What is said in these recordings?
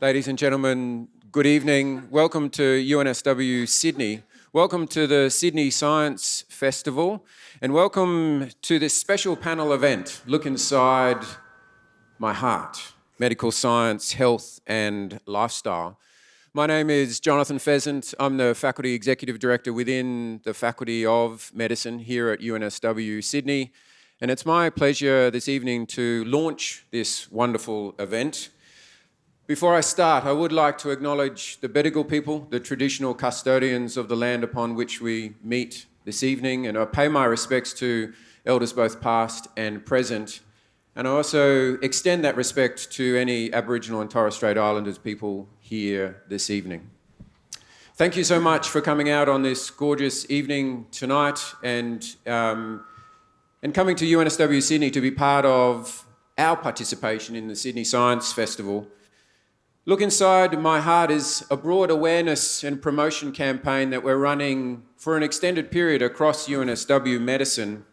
Ladies and gentlemen, good evening. Welcome to UNSW Sydney. Welcome to the Sydney Science Festival, and welcome to this special panel event, Look Inside My Heart, Medical Science, Health and Lifestyle. My name is Jonathan Pheasant. I'm the Faculty Executive Director within the Faculty of Medicine here at UNSW Sydney, and it's my pleasure this evening to launch this wonderful event. Before I start, I would like to acknowledge the Bedigal people, the traditional custodians of the land upon which we meet this evening, and I pay my respects to elders both past and present. And I also extend that respect to any Aboriginal and Torres Strait Islanders people here this evening. Thank you so much for coming out on this gorgeous evening tonight and coming to UNSW Sydney to be part of our participation in the Sydney Science Festival. Look Inside My Heart is a broad awareness and promotion campaign that we're running for an extended period across UNSW Medicine.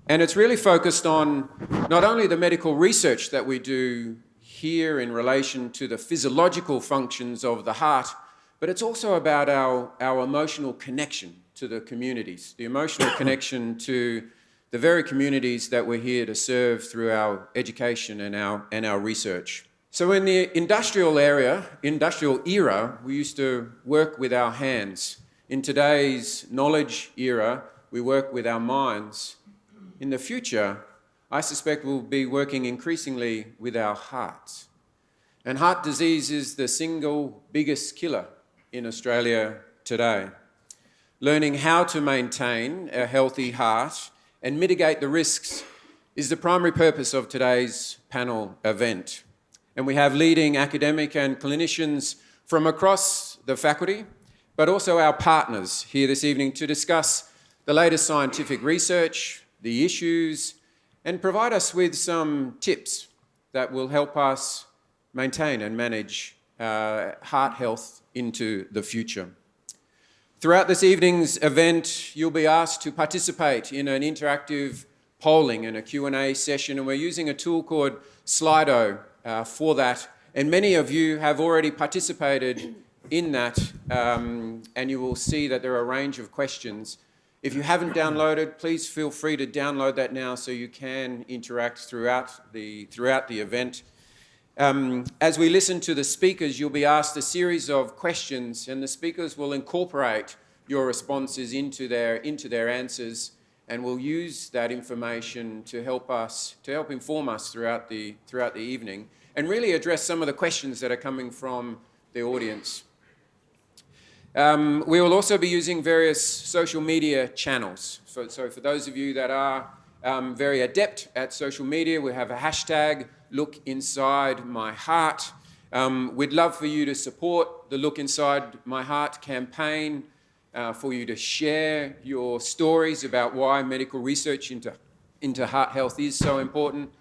And it's really focused on not only the medical research that we do here in relation to the physiological functions of the heart, but it's also about our emotional connection to the communities, the emotional connection to the very communities that we're here to serve through our education and our research. So in the industrial era, we used to work with our hands. In today's knowledge era, we work with our minds. In the future, I suspect we'll be working increasingly with our hearts. And heart disease is the single biggest killer in Australia today. Learning how to maintain a healthy heart and mitigate the risks is the primary purpose of today's panel event. And we have leading academic and clinicians from across the faculty, but also our partners here this evening to discuss the latest scientific research, the issues, and provide us with some tips that will help us maintain and manage heart health into the future. Throughout this evening's event, you'll be asked to participate in an interactive polling and a Q&A session, and we're using a tool called Slido for that, and many of you have already participated in that, and you will see that there are a range of questions. If you haven't downloaded, please feel free to download that now so you can interact throughout the event. As we listen to the speakers, you'll be asked a series of questions, and the speakers will incorporate your responses into their answers, and we'll use that information to help inform us throughout the evening and really address some of the questions that are coming from the audience. We will also be using various social media channels. So for those of you that are very adept at social media, we have a hashtag, Look Inside My Heart. We'd love for you to support the Look Inside My Heart campaign, for you to share your stories about why medical research into heart health is so important.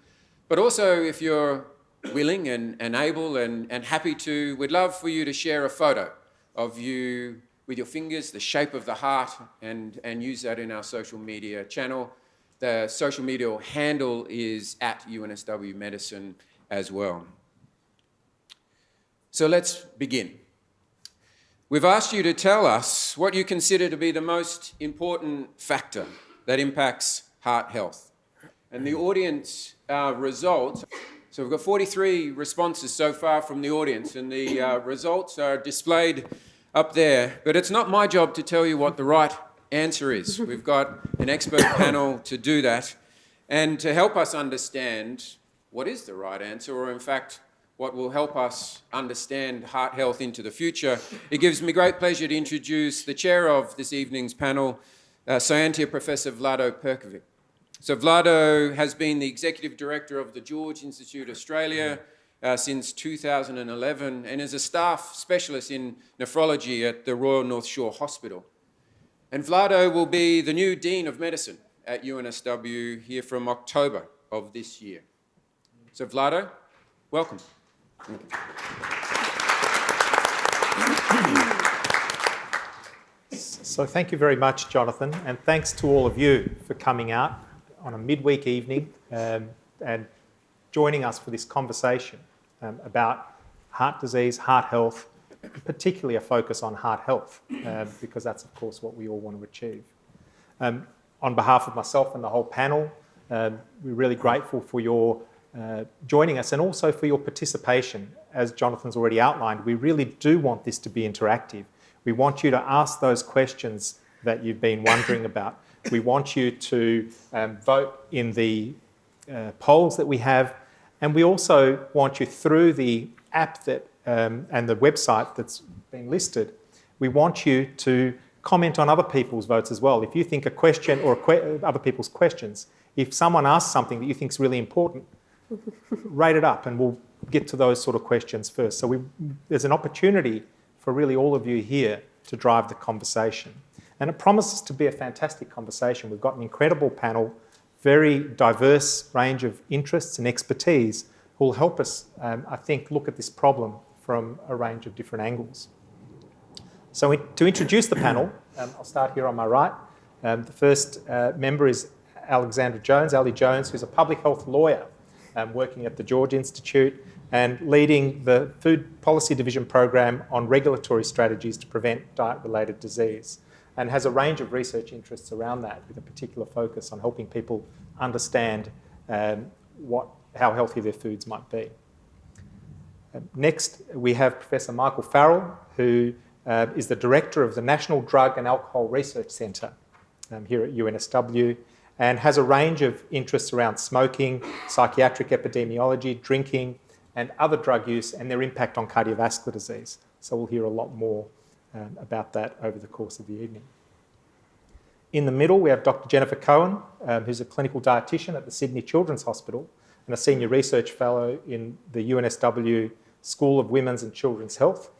But also, if you're willing and able and happy to, we'd love for you to share a photo of you with your fingers, the shape of the heart, and use that in our social media channel. The social media handle is at UNSW Medicine as well. So let's begin. We've asked you to tell us what you consider to be the most important factor that impacts heart health. And the audience results, so we've got 43 responses so far from the audience, and the results are displayed up there. But it's not my job to tell you what the right answer is. We've got an expert panel to do that, and to help us understand what is the right answer, or in fact, what will help us understand heart health into the future. It gives me great pleasure to introduce the chair of this evening's panel, Scientia Professor Vlado Perkovic. So Vlado has been the Executive Director of the George Institute Australia since 2011 and is a staff specialist in nephrology at the Royal North Shore Hospital. And Vlado will be the new Dean of Medicine at UNSW here from October of this year. So Vlado, welcome. So thank you very much, Jonathan, and thanks to all of you for coming out on a midweek evening and joining us for this conversation about heart disease, heart health, particularly a focus on heart health, because that's, of course, what we all want to achieve. On behalf of myself and the whole panel, we're really grateful for your joining us and also for your participation. As Jonathan's already outlined, we really do want this to be interactive. We want you to ask those questions that you've been wondering about. We want you to vote in the polls that we have, and we also want you, through the app that and the website that's been listed, we want you to comment on other people's votes as well. If you think a question or other people's questions, if someone asks something that you think is really important, rate it up and we'll get to those sort of questions first. So there's an opportunity for really all of you here to drive the conversation. And it promises to be a fantastic conversation. We've got an incredible panel, very diverse range of interests and expertise who will help us, I think, look at this problem from a range of different angles. So to introduce the panel, I'll start here on my right. The first member is Alexandra Jones, Ali Jones, who's a public health lawyer working at the George Institute and leading the Food Policy Division program on regulatory strategies to prevent diet-related disease, and has a range of research interests around that with a particular focus on helping people understand how healthy their foods might be. Next, we have Professor Michael Farrell, who is the Director of the National Drug and Alcohol Research Centre here at UNSW, and has a range of interests around smoking, psychiatric epidemiology, drinking, and other drug use and their impact on cardiovascular disease. So we'll hear a lot more about that over the course of the evening. In the middle, we have Dr. Jennifer Cohen, who's a clinical dietitian at the Sydney Children's Hospital and a senior research fellow in the UNSW School of Women's and Children's Health.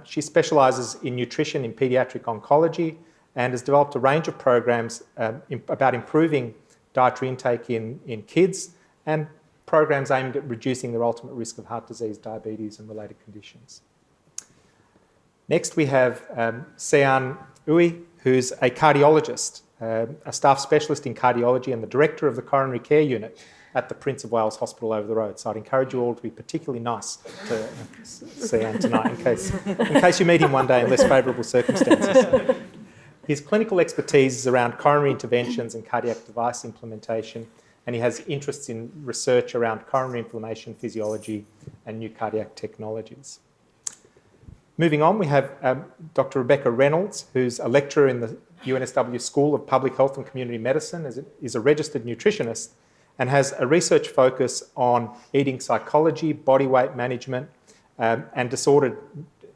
She specialises in nutrition in paediatric oncology and has developed a range of programs about improving dietary intake in kids and programs aimed at reducing their ultimate risk of heart disease, diabetes and related conditions. Next, we have Sze-Yuan, who's a cardiologist, a staff specialist in cardiology and the director of the coronary care unit at the Prince of Wales Hospital over the road. So I'd encourage you all to be particularly nice to Sze-Yuan tonight in case you meet him one day in less favourable circumstances. His clinical expertise is around coronary interventions and cardiac device implementation, and he has interests in research around coronary inflammation, physiology, and new cardiac technologies. Moving on, we have Dr. Rebecca Reynolds, who's a lecturer in the UNSW School of Public Health and Community Medicine, is a registered nutritionist, and has a research focus on eating psychology, body weight management, and disordered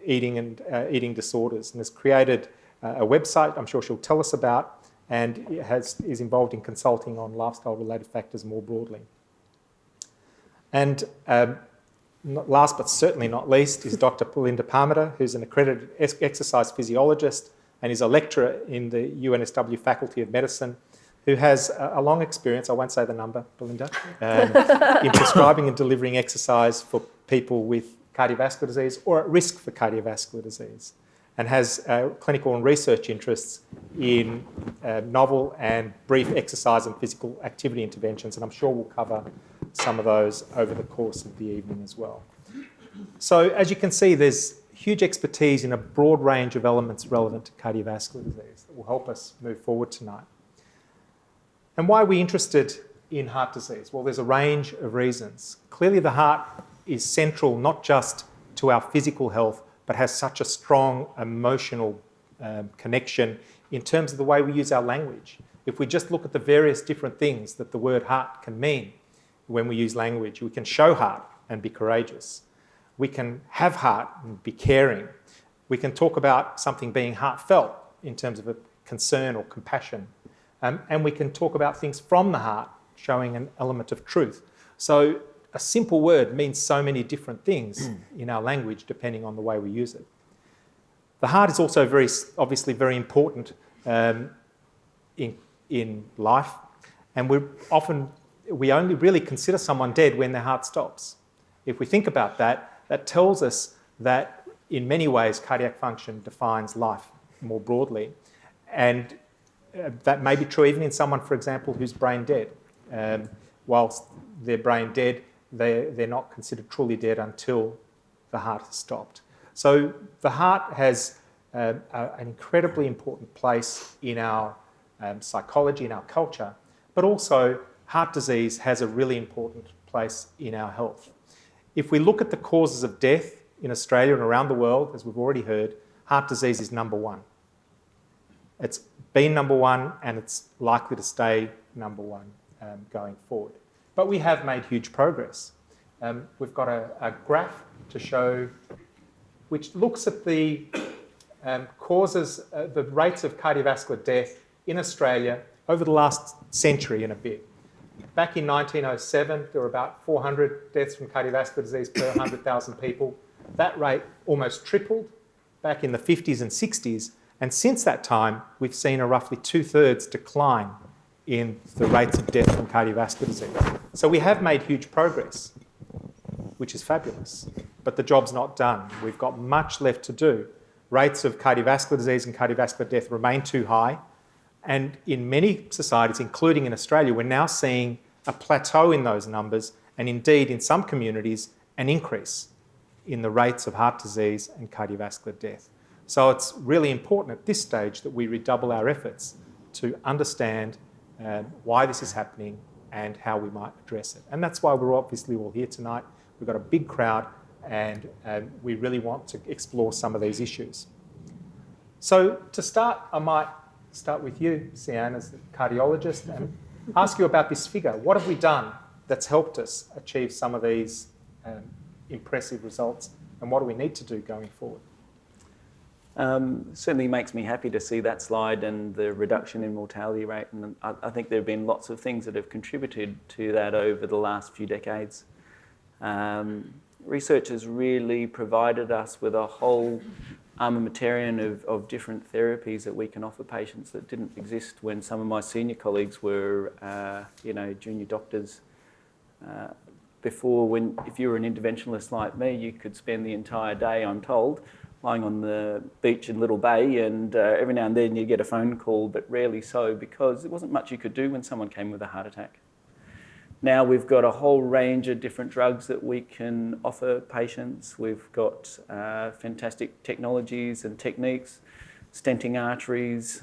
eating and eating disorders, and has created a website I'm sure she'll tell us about, and is involved in consulting on lifestyle-related factors more broadly. And last but certainly not least is Dr. Belinda Parmenter, who's an accredited exercise physiologist and is a lecturer in the UNSW Faculty of Medicine, who has a long experience, I won't say the number, Belinda, in prescribing and delivering exercise for people with cardiovascular disease or at risk for cardiovascular disease, and has clinical and research interests in novel and brief exercise and physical activity interventions, and I'm sure we'll cover some of those over the course of the evening as well. So as you can see, there's huge expertise in a broad range of elements relevant to cardiovascular disease that will help us move forward tonight. And why are we interested in heart disease? Well, there's a range of reasons. Clearly, the heart is central not just to our physical health, but has such a strong emotional connection in terms of the way we use our language. If we just look at the various different things that the word heart can mean when we use language, we can show heart and be courageous. We can have heart and be caring. We can talk about something being heartfelt in terms of a concern or compassion. And we can talk about things from the heart, showing an element of truth. So a simple word means so many different things in our language, depending on the way we use it. The heart is also obviously very important in life, and we only really consider someone dead when their heart stops. If we think about that, that tells us that in many ways cardiac function defines life more broadly, and that may be true even in someone, for example, who's brain dead. Whilst they're brain dead, they're not considered truly dead until the heart has stopped. So the heart has an incredibly important place in our psychology, in our culture, but also heart disease has a really important place in our health. If we look at the causes of death in Australia and around the world, as we've already heard, heart disease is number one. It's been number one and it's likely to stay number one going forward. But we have made huge progress. We've got a graph to show which looks at the causes, the rates of cardiovascular death in Australia over the last century and a bit. Back in 1907, there were about 400 deaths from cardiovascular disease per 100,000 people. That rate almost tripled back in the 50s and 60s. And since that time, we've seen a roughly 2/3 decline in the rates of death from cardiovascular disease. So we have made huge progress, which is fabulous. But the job's not done. We've got much left to do. Rates of cardiovascular disease and cardiovascular death remain too high. And in many societies, including in Australia, we're now seeing a plateau in those numbers, and indeed in some communities, an increase in the rates of heart disease and cardiovascular death. So it's really important at this stage that we redouble our efforts to understand why this is happening and how we might address it. And that's why we're obviously all here tonight. We've got a big crowd and we really want to explore some of these issues. So to start, I might start with you, Sze-Yuan, as a cardiologist, and ask you about this figure. What have we done that's helped us achieve some of these impressive results, and what do we need to do going forward? Certainly makes me happy to see that slide and the reduction in mortality rate, and I think there have been lots of things that have contributed to that over the last few decades. Research has really provided us with a whole armamentarium of different therapies that we can offer patients that didn't exist when some of my senior colleagues were, junior doctors. Before, if you were an interventionalist like me, you could spend the entire day, I'm told, lying on the beach in Little Bay, and every now and then you get a phone call, but rarely so, because there wasn't much you could do when someone came with a heart attack. Now we've got a whole range of different drugs that we can offer patients. We've got fantastic technologies and techniques, stenting arteries,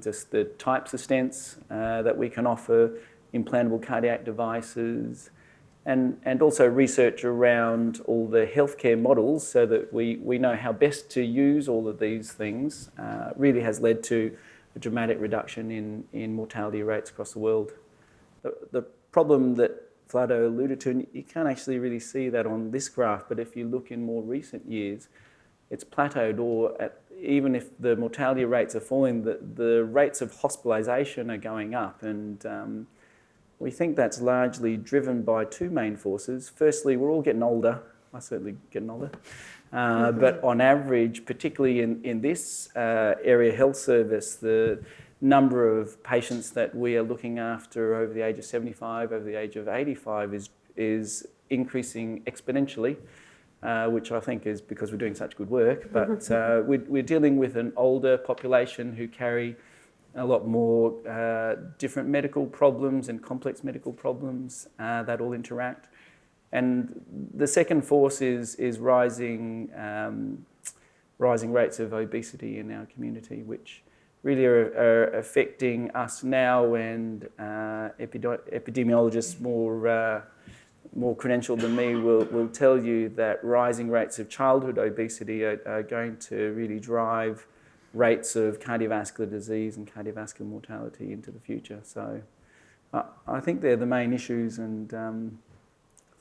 just the types of stents that we can offer, implantable cardiac devices, and also research around all the healthcare models so that we know how best to use all of these things really has led to a dramatic reduction in mortality rates across the world. The problem that Vlado alluded to, and you can't actually really see that on this graph, but if you look in more recent years, it's plateaued, or even if the mortality rates are falling, the rates of hospitalisation are going up, and we think that's largely driven by two main forces. Firstly, we're all getting older. I'm certainly getting older. But on average, particularly in this area health service, the number of patients that we are looking after over the age of 75, over the age of 85 is increasing exponentially, which I think is because we're doing such good work. But we're dealing with an older population who carry a lot more different medical problems and complex medical problems that all interact. And the second force is rising rates of obesity in our community, which really are affecting us now, and epidemiologists more credentialed than me will tell you that rising rates of childhood obesity are going to really drive rates of cardiovascular disease and cardiovascular mortality into the future. So I think they're the main issues, and I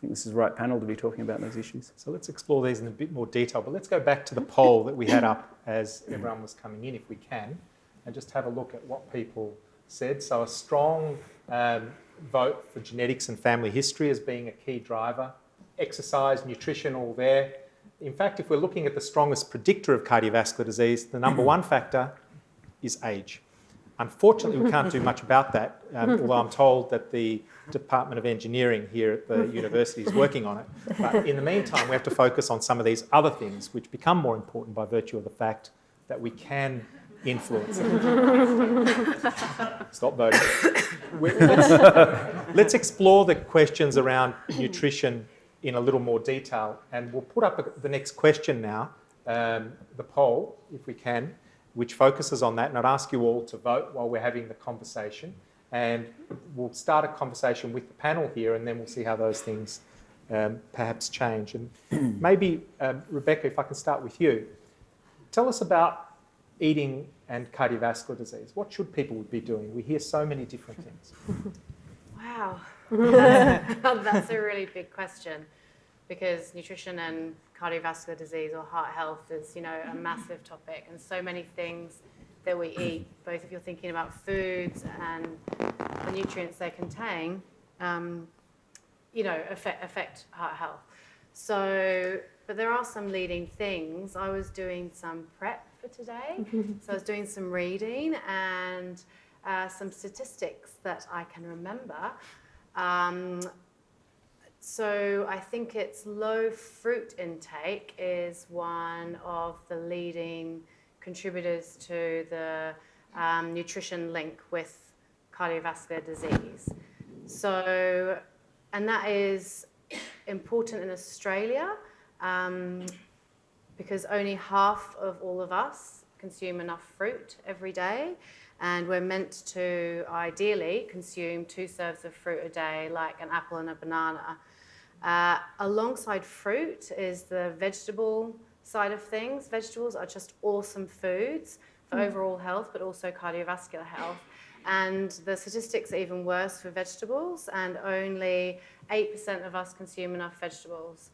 think this is the right panel to be talking about those issues. So let's explore these in a bit more detail, but let's go back to the poll that we had up as everyone was coming in, if we can, and just have a look at what people said. So a strong vote for genetics and family history as being a key driver. Exercise, nutrition, all there. In fact, if we're looking at the strongest predictor of cardiovascular disease, the number one factor is age. Unfortunately, we can't do much about that, although I'm told that the Department of Engineering here at the university is working on it. But in the meantime, we have to focus on some of these other things which become more important by virtue of the fact that we can influence it. Stop voting. Let's explore the questions around nutrition in a little more detail. And we'll put up the next question now, the poll, if we can, which focuses on that. And I'd ask you all to vote while we're having the conversation. And we'll start a conversation with the panel here, and then we'll see how those things perhaps change. And maybe, Rebecca, if I can start with you, tell us about eating and cardiovascular disease. What should people be doing? We hear so many different things. Wow. That's a really big question, because nutrition and cardiovascular disease or heart health is, you know, a massive topic, and so many things that we eat, both if you're thinking about foods and the nutrients they contain, you know, affect heart health. So, but there are some leading things. I was doing some prep for today, so I was doing some reading and some statistics that I can remember. So I think it's low fruit intake is one of the leading contributors to the nutrition link with cardiovascular disease. So, and that is important in Australia because only half of all of us consume enough fruit every day, and we're meant to ideally consume 2 serves of fruit a day, like an apple and a banana. Alongside fruit is the vegetable side of things. Vegetables are just awesome foods for overall health, but also cardiovascular health. And the statistics are even worse for vegetables, and only 8% of us consume enough vegetables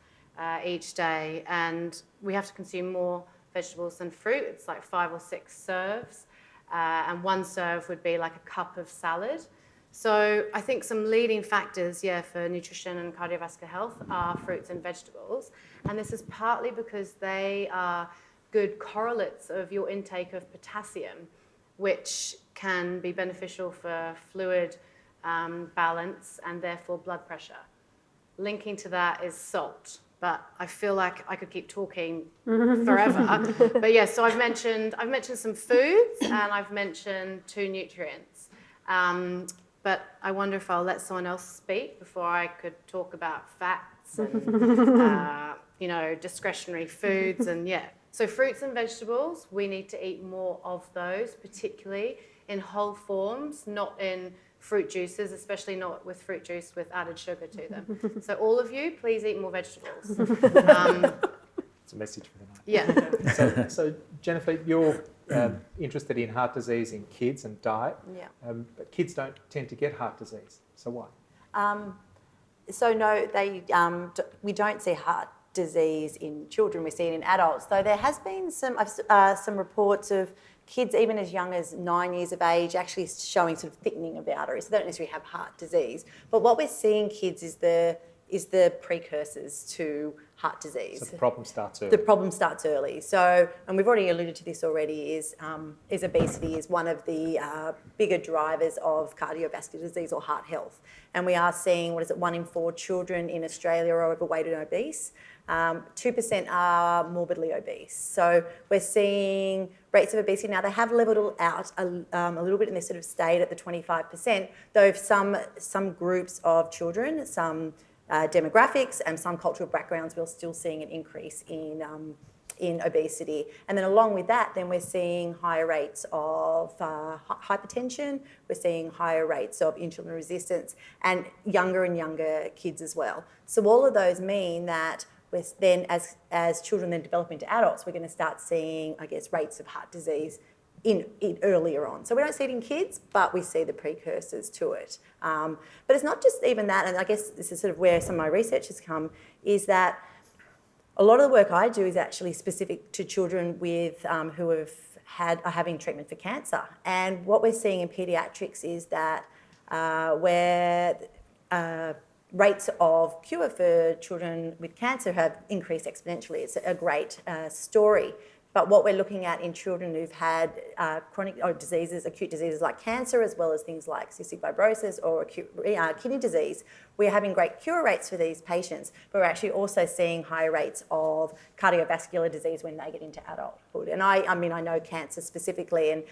each day. And we have to consume more vegetables than fruit. It's like 5 or 6 serves. And 1 serve would be like a cup of salad. So I think some leading factors, for nutrition and cardiovascular health are fruits and vegetables. And this is partly because they are good correlates of your intake of potassium, which can be beneficial for fluid balance and therefore blood pressure. Linking to that is salt, but I feel like I could keep talking forever. But yeah, so I've mentioned some foods and I've mentioned 2 nutrients. But I wonder if I'll let someone else speak before I could talk about fats and, you know, discretionary foods and So fruits and vegetables, we need to eat more of those, particularly in whole forms, not in fruit juices, especially not with fruit juice with added sugar to them. So all of you, please eat more vegetables. It's a message for the night. Yeah. So Jennifer, you're interested in heart disease in kids and diet. Yeah. But kids don't tend to get heart disease. So why? So no, we don't see heart disease in children. We see it in adults. Though there has been some reports of kids even as young as 9 years of age actually showing sort of thickening of the arteries. So they don't necessarily have heart disease. But what we're seeing kids is the precursors to heart disease. So the problem starts early. The problem starts early. So, and we've already alluded to this already, is obesity is one of the bigger drivers of cardiovascular disease or heart health. And we are seeing, 1 in 4 children in Australia are overweight and obese. 2% are morbidly obese. So we're seeing rates of obesity. Now, they have levelled out a little bit, and they sort of stayed at the 25%, though some groups of children, some demographics and some cultural backgrounds, we're still seeing an increase in obesity. And then along with that, then we're seeing higher rates of hypertension, we're seeing higher rates of insulin resistance, and younger kids as well. So all of those mean that then as children then develop into adults, we're going to start seeing, I guess, rates of heart disease in earlier on. So we don't see it in kids, but we see the precursors to it. But it's not just even that, and I guess this is sort of where some of my research has come, is that a lot of the work I do is actually specific to children with who are having treatment for cancer. And what we're seeing in paediatrics is that where rates of cure for children with cancer have increased exponentially. It's a great story. But what we're looking at in children who've had chronic diseases, acute diseases like cancer, as well as things like cystic fibrosis or acute kidney disease, we're having great cure rates for these patients, but we're actually also seeing higher rates of cardiovascular disease when they get into adult. childhood. And I mean, I know cancer specifically, and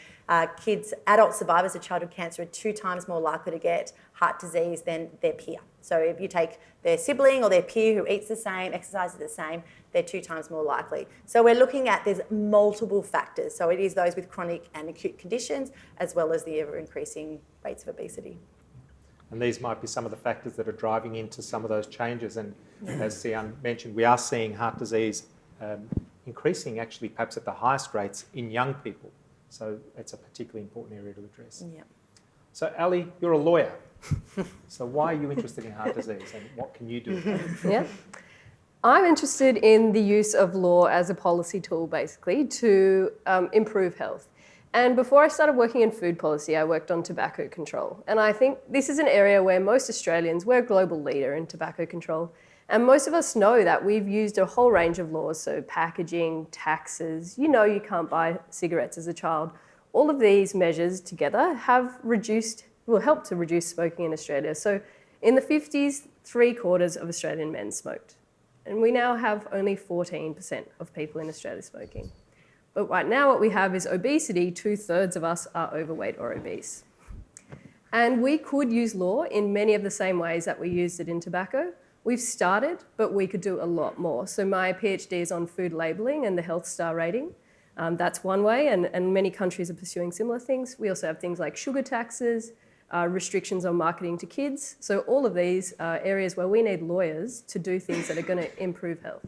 adult survivors of childhood cancer are 2 times more likely to get heart disease than their peer. So if you take their sibling or their peer who eats the same, exercises the same, they're 2 times more likely. So we're looking at, there's multiple factors. So it is those with chronic and acute conditions, as well as the ever-increasing rates of obesity. And these might be some of the factors that are driving into some of those changes. And as Sze-Yuan mentioned, we are seeing heart disease increasing actually perhaps at the highest rates in young people. So it's a particularly important area to address. Yeah. So Ali, you're a lawyer. So why are you interested in heart disease and what can you do? Yeah. I'm interested in the use of law as a policy tool, basically, to improve health. And before I started working in food policy, I worked on tobacco control. And I think this is an area where most Australians, we're a global leader in tobacco control. And most of us know that we've used a whole range of laws, so packaging, taxes, you can't buy cigarettes as a child. All of these measures together will help to reduce smoking in Australia. So in the 50s, 3/4 of Australian men smoked. And we now have only 14% of people in Australia smoking. But right now what we have is obesity. 2/3 of us are overweight or obese. And we could use law in many of the same ways that we used it in tobacco. We've started, but we could do a lot more. So my PhD is on food labelling and the health star rating. That's one way, and many countries are pursuing similar things. We also have things like sugar taxes, restrictions on marketing to kids. So all of these are areas where we need lawyers to do things that are going to improve health.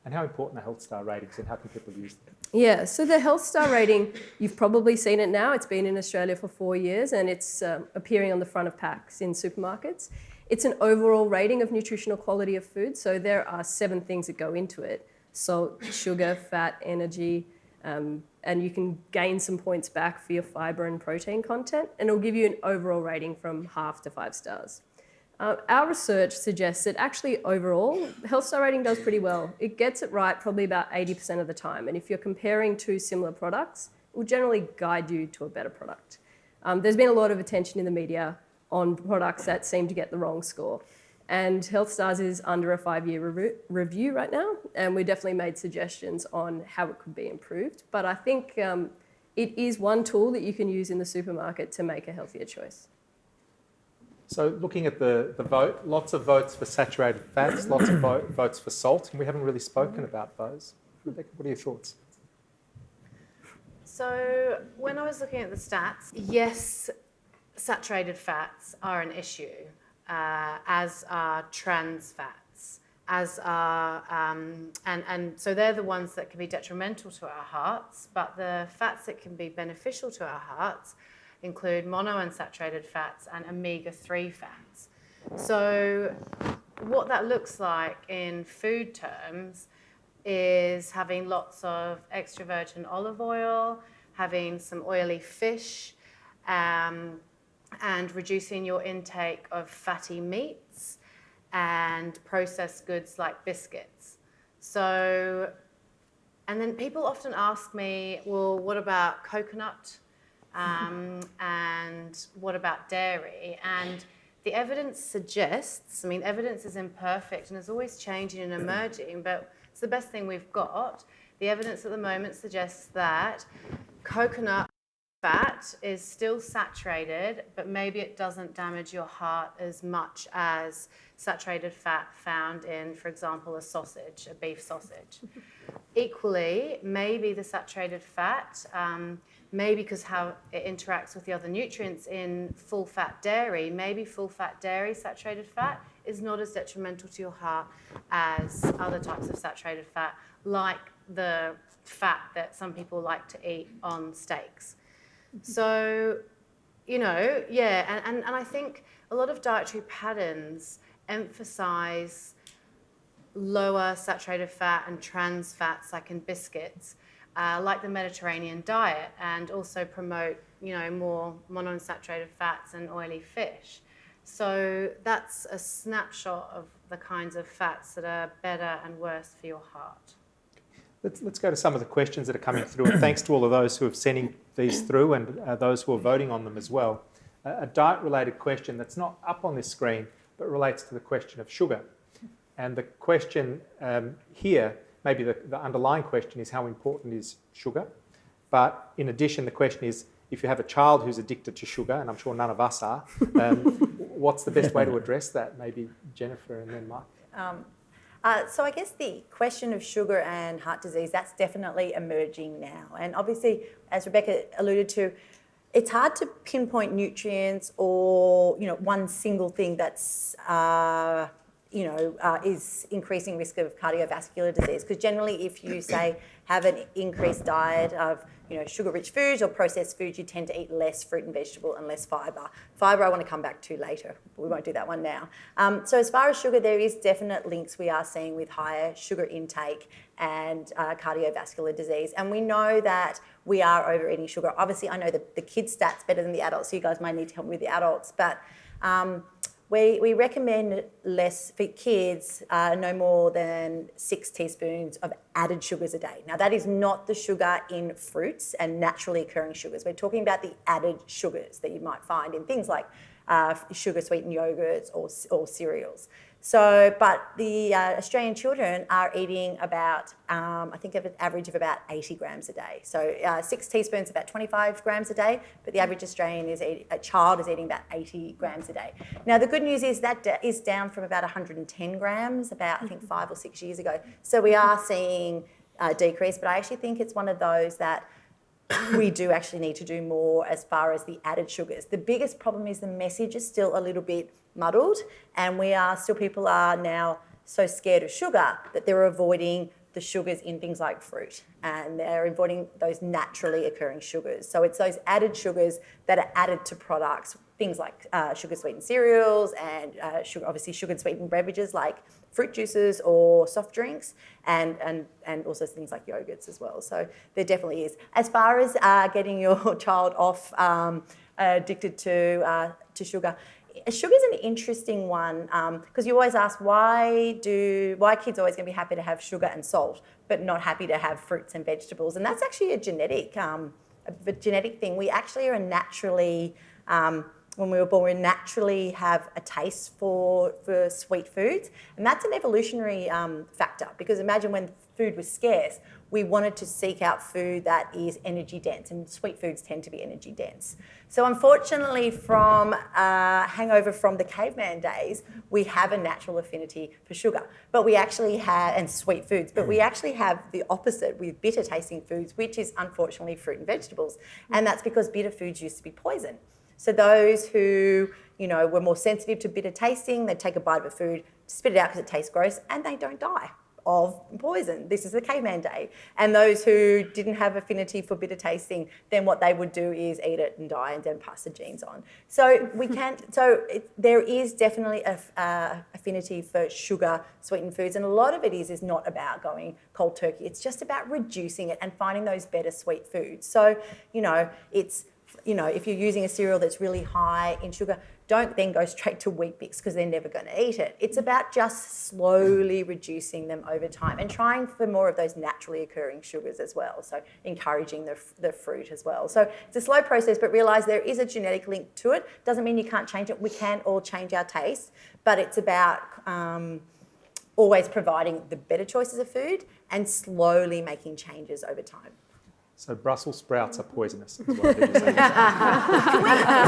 And how important are health star ratings and how can people use them? Yeah, so the health star rating, you've probably seen it now. It's been in Australia for 4 years and it's appearing on the front of packs in supermarkets. It's an overall rating of nutritional quality of food. So there are 7 things that go into it: salt, sugar, fat, energy, and you can gain some points back for your fibre and protein content, and it'll give you an overall rating from 0.5 to 5 stars. Our research suggests that actually overall, health star rating does pretty well. It gets it right probably about 80% of the time, and if you're comparing 2 similar products, it will generally guide you to a better product. There's been a lot of attention in the media on products that seem to get the wrong score. And Health Stars is under a 5-year review right now, and we definitely made suggestions on how it could be improved. But I think it is one tool that you can use in the supermarket to make a healthier choice. So looking at the vote, lots of votes for saturated fats, lots of votes for salt, and we haven't really spoken about those. Rebecca, what are your thoughts? So when I was looking at the stats, yes, saturated fats are an issue, as are trans fats, as are, and so they're the ones that can be detrimental to our hearts, but the fats that can be beneficial to our hearts include monounsaturated fats and omega-3 fats. So what that looks like in food terms is having lots of extra virgin olive oil, having some oily fish, and reducing your intake of fatty meats and processed goods like biscuits. So, and then people often ask me, well, what about coconut? And what about dairy? And the evidence suggests, I mean, evidence is imperfect and is always changing and emerging, but it's the best thing we've got. The evidence at the moment suggests that coconut fat is still saturated, but maybe it doesn't damage your heart as much as saturated fat found in, for example, a beef sausage. Equally, maybe the saturated fat, maybe because how it interacts with the other nutrients in full-fat dairy, maybe full-fat dairy saturated fat is not as detrimental to your heart as other types of saturated fat, like the fat that some people like to eat on steaks. So, yeah, and I think a lot of dietary patterns emphasize lower saturated fat and trans fats, like in biscuits, like the Mediterranean diet, and also promote, more monounsaturated fats and oily fish. So that's a snapshot of the kinds of fats that are better and worse for your heart. Let's go to some of the questions that are coming through, and thanks to all of those who have sending these through and those who are voting on them as well. A diet-related question that's not up on this screen, but relates to the question of sugar. And the question here maybe the underlying question is how important is sugar? But in addition, the question is, if you have a child who's addicted to sugar, and I'm sure none of us are, what's the best way to address that? Maybe Jennifer and then Mark. So I guess the question of sugar and heart disease, that's definitely emerging now. And obviously, as Rebecca alluded to, it's hard to pinpoint nutrients or, one single thing that's, is increasing risk of cardiovascular disease. Because generally, if you say have an increased diet of, sugar-rich foods or processed foods, you tend to eat less fruit and vegetable and less fibre. Fibre I want to come back to later. We won't do that one now. So as far as sugar, there is definite links we are seeing with higher sugar intake and cardiovascular disease. And we know that we are overeating sugar. Obviously, I know the kids' stats better than the adults, so you guys might need to help me with the adults. But we recommend less for kids, no more than 6 teaspoons of added sugars a day. Now, that is not the sugar in fruits and naturally occurring sugars. We're talking about the added sugars that you might find in things like sugar-sweetened yogurts or cereals. So, but the Australian children are eating about, I think of an average of about 80 grams a day. So 6 teaspoons, about 25 grams a day, but the average Australian child is eating about 80 grams a day. Now, the good news is that is down from about 110 grams about, I think, 5 or 6 years ago. So we are seeing a decrease, but I actually think it's one of those that we do actually need to do more as far as the added sugars. The biggest problem is the message is still a little bit muddled, and people are now so scared of sugar that they're avoiding the sugars in things like fruit, and they're avoiding those naturally occurring sugars. So it's those added sugars that are added to products, things like sugar-sweetened cereals and obviously sugar-sweetened beverages like fruit juices or soft drinks, and also things like yogurts as well. So there definitely is. As far as getting your child off addicted to sugar, sugar's an interesting one because you always ask why kids always going to be happy to have sugar and salt but not happy to have fruits and vegetables, and that's actually a genetic thing. We actually are naturally when we were born, we naturally have a taste for sweet foods, and that's an evolutionary factor, because imagine when food was scarce, we wanted to seek out food that is energy dense, and sweet foods tend to be energy dense. So unfortunately, from hangover from the caveman days, we have a natural affinity for sugar, but we actually have, and sweet foods, but we actually have the opposite with bitter tasting foods, which is unfortunately fruit and vegetables. And that's because bitter foods used to be poison. So those who, were more sensitive to bitter tasting, they'd take a bite of a food, spit it out because it tastes gross, and they don't die of poison. This is the caveman day. And those who didn't have affinity for bitter tasting, then what they would do is eat it and die and then pass the genes on. So there is definitely a affinity for sugar sweetened foods, and a lot of it is not about going cold turkey. It's just about reducing it and finding those better sweet foods. So, if you're using a cereal that's really high in sugar, don't then go straight to Wheat Bix because they're never going to eat it. It's about just slowly reducing them over time and trying for more of those naturally occurring sugars as well. So encouraging the fruit as well. So it's a slow process, but realise there is a genetic link to it. Doesn't mean you can't change it. We can all change our taste, but it's about always providing the better choices of food and slowly making changes over time. So Brussels sprouts are poisonous, is what I think you're saying.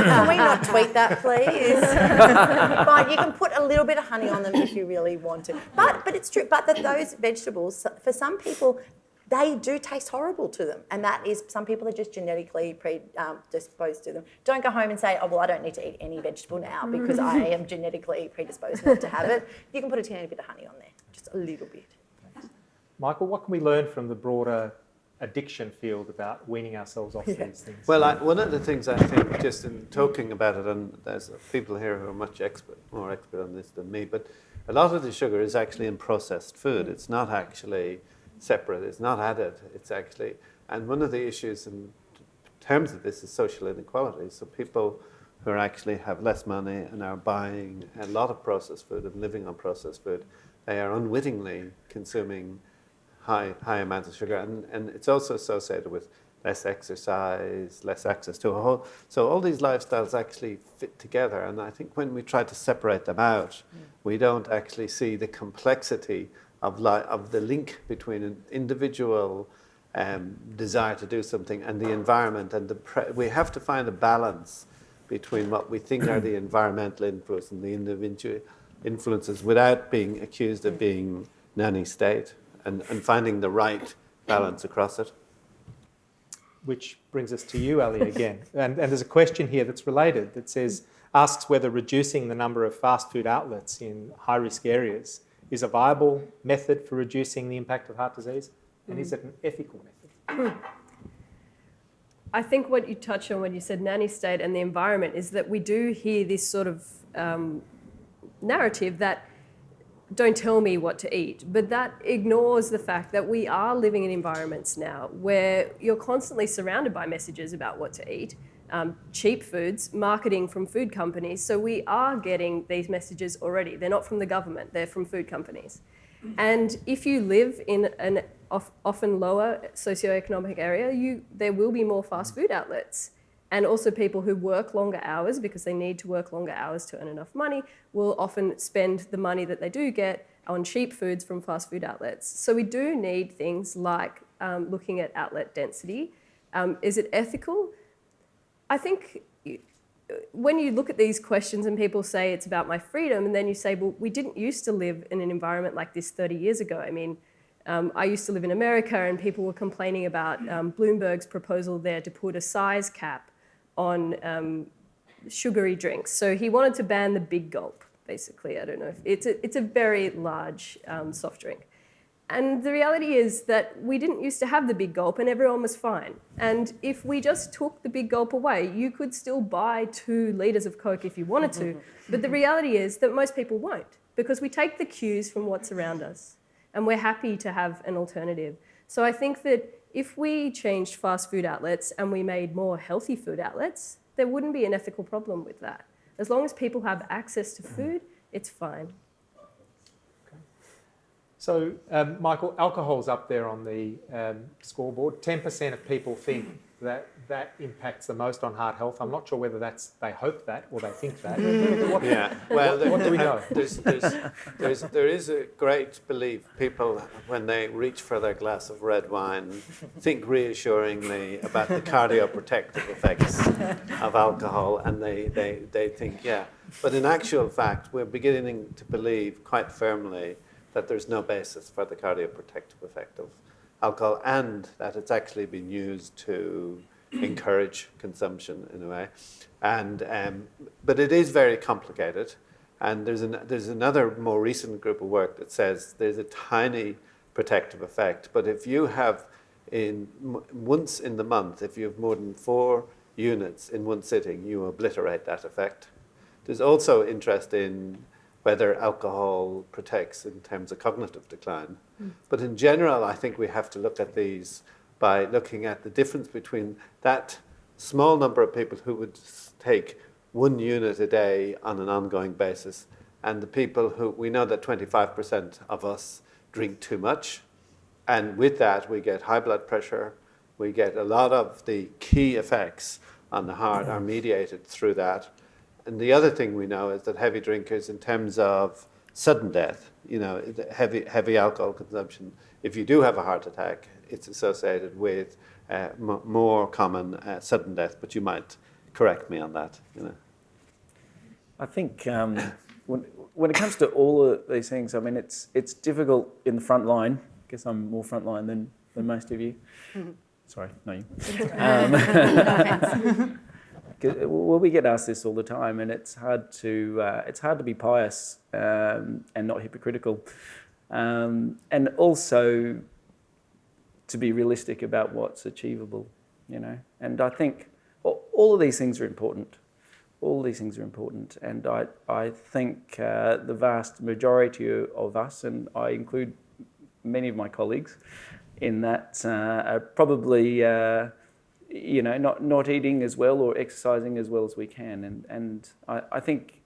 Can we not tweet that, please? Fine, you can put a little bit of honey on them if you really want to. But it's true. But those vegetables, for some people, they do taste horrible to them, and that is, some people are just genetically predisposed to them. Don't go home and say, oh, well, I don't need to eat any vegetable now because I am genetically predisposed not to have it. You can put a tiny bit of honey on there, just a little bit. Michael, what can we learn from the broader addiction field about weaning ourselves off these things? Well, one of the things I think, just in talking about it, and there's people here who are more expert on this than me, but a lot of the sugar is actually in processed food. It's not actually separate. It's not added. It's actually, and one of the issues in terms of this is social inequality. So people who actually have less money and are buying a lot of processed food and living on processed food, they are unwittingly consuming high amounts of sugar, and it's also associated with less exercise, less access to a whole. So all these lifestyles actually fit together, and I think when we try to separate them out, we don't actually see the complexity of the link between an individual desire to do something and the environment, and we have to find a balance between what we think are the environmental influence and the individual influences without being accused of being nanny state, and finding the right balance across it. Which brings us to you, Ali, again. And there's a question here that's related that asks whether reducing the number of fast food outlets in high-risk areas is a viable method for reducing the impact of heart disease, and is it an ethical method? I think what you touched on when you said nanny state and the environment is that we do hear this sort of narrative that don't tell me what to eat, but that ignores the fact that we are living in environments now where you're constantly surrounded by messages about what to eat, cheap foods, marketing from food companies. So we are getting these messages already. They're not from the government, they're from food companies. And if you live in an often lower socioeconomic area, there will be more fast food outlets. And also people who work longer hours because they need to work longer hours to earn enough money will often spend the money that they do get on cheap foods from fast food outlets. So we do need things like looking at outlet density. Is it ethical? I think when you look at these questions and people say it's about my freedom, and then you say, well, we didn't used to live in an environment like this 30 years ago. I mean, I used to live in America and people were complaining about Bloomberg's proposal there to put a size cap on sugary drinks. So he wanted to ban the big gulp, basically. I don't know. It's a very large soft drink. And the reality is that we didn't used to have the big gulp and everyone was fine. And if we just took the big gulp away, you could still buy 2 litres of Coke if you wanted to. But the reality is that most people won't, because we take the cues from what's around us and we're happy to have an alternative. So I think that if we changed fast food outlets and we made more healthy food outlets, there wouldn't be an ethical problem with that. As long as people have access to food, it's fine. So, Michael, alcohol's up there on the scoreboard. 10% of people think that impacts the most on heart health. I'm not sure whether they hope that or they think that. What do we know? There is a great belief. People, when they reach for their glass of red wine, think reassuringly about the cardioprotective effects of alcohol, and they think, yeah. But in actual fact, we're beginning to believe quite firmly that there's no basis for the cardioprotective effect of alcohol, and that it's actually been used to encourage consumption in a way. But it is very complicated, and there's another more recent group of work that says there's a tiny protective effect, but if you have once in the month, if you have more than 4 units in one sitting, you obliterate that effect. There's also interest in whether alcohol protects in terms of cognitive decline. But in general, I think we have to look at these by looking at the difference between that small number of people who would take 1 unit a day on an ongoing basis and the people who, we know that 25% of us drink too much. And with that, we get high blood pressure. We get a lot of the key effects on the heart are mediated through that. And the other thing we know is that heavy drinkers, in terms of sudden death, heavy alcohol consumption, if you do have a heart attack, it's associated with more common sudden death. But you might correct me on that. I think when it comes to all of these things, I mean, it's difficult in the front line. I guess I'm more front line than most of you. Sorry, no you. Well, we get asked this all the time, and it's hard to be pious and not hypocritical, and also to be realistic about what's achievable, And I think all of these things are important. All these things are important, and I think the vast majority of us, and I include many of my colleagues, in that are probably. Not eating as well or exercising as well as we can. And I think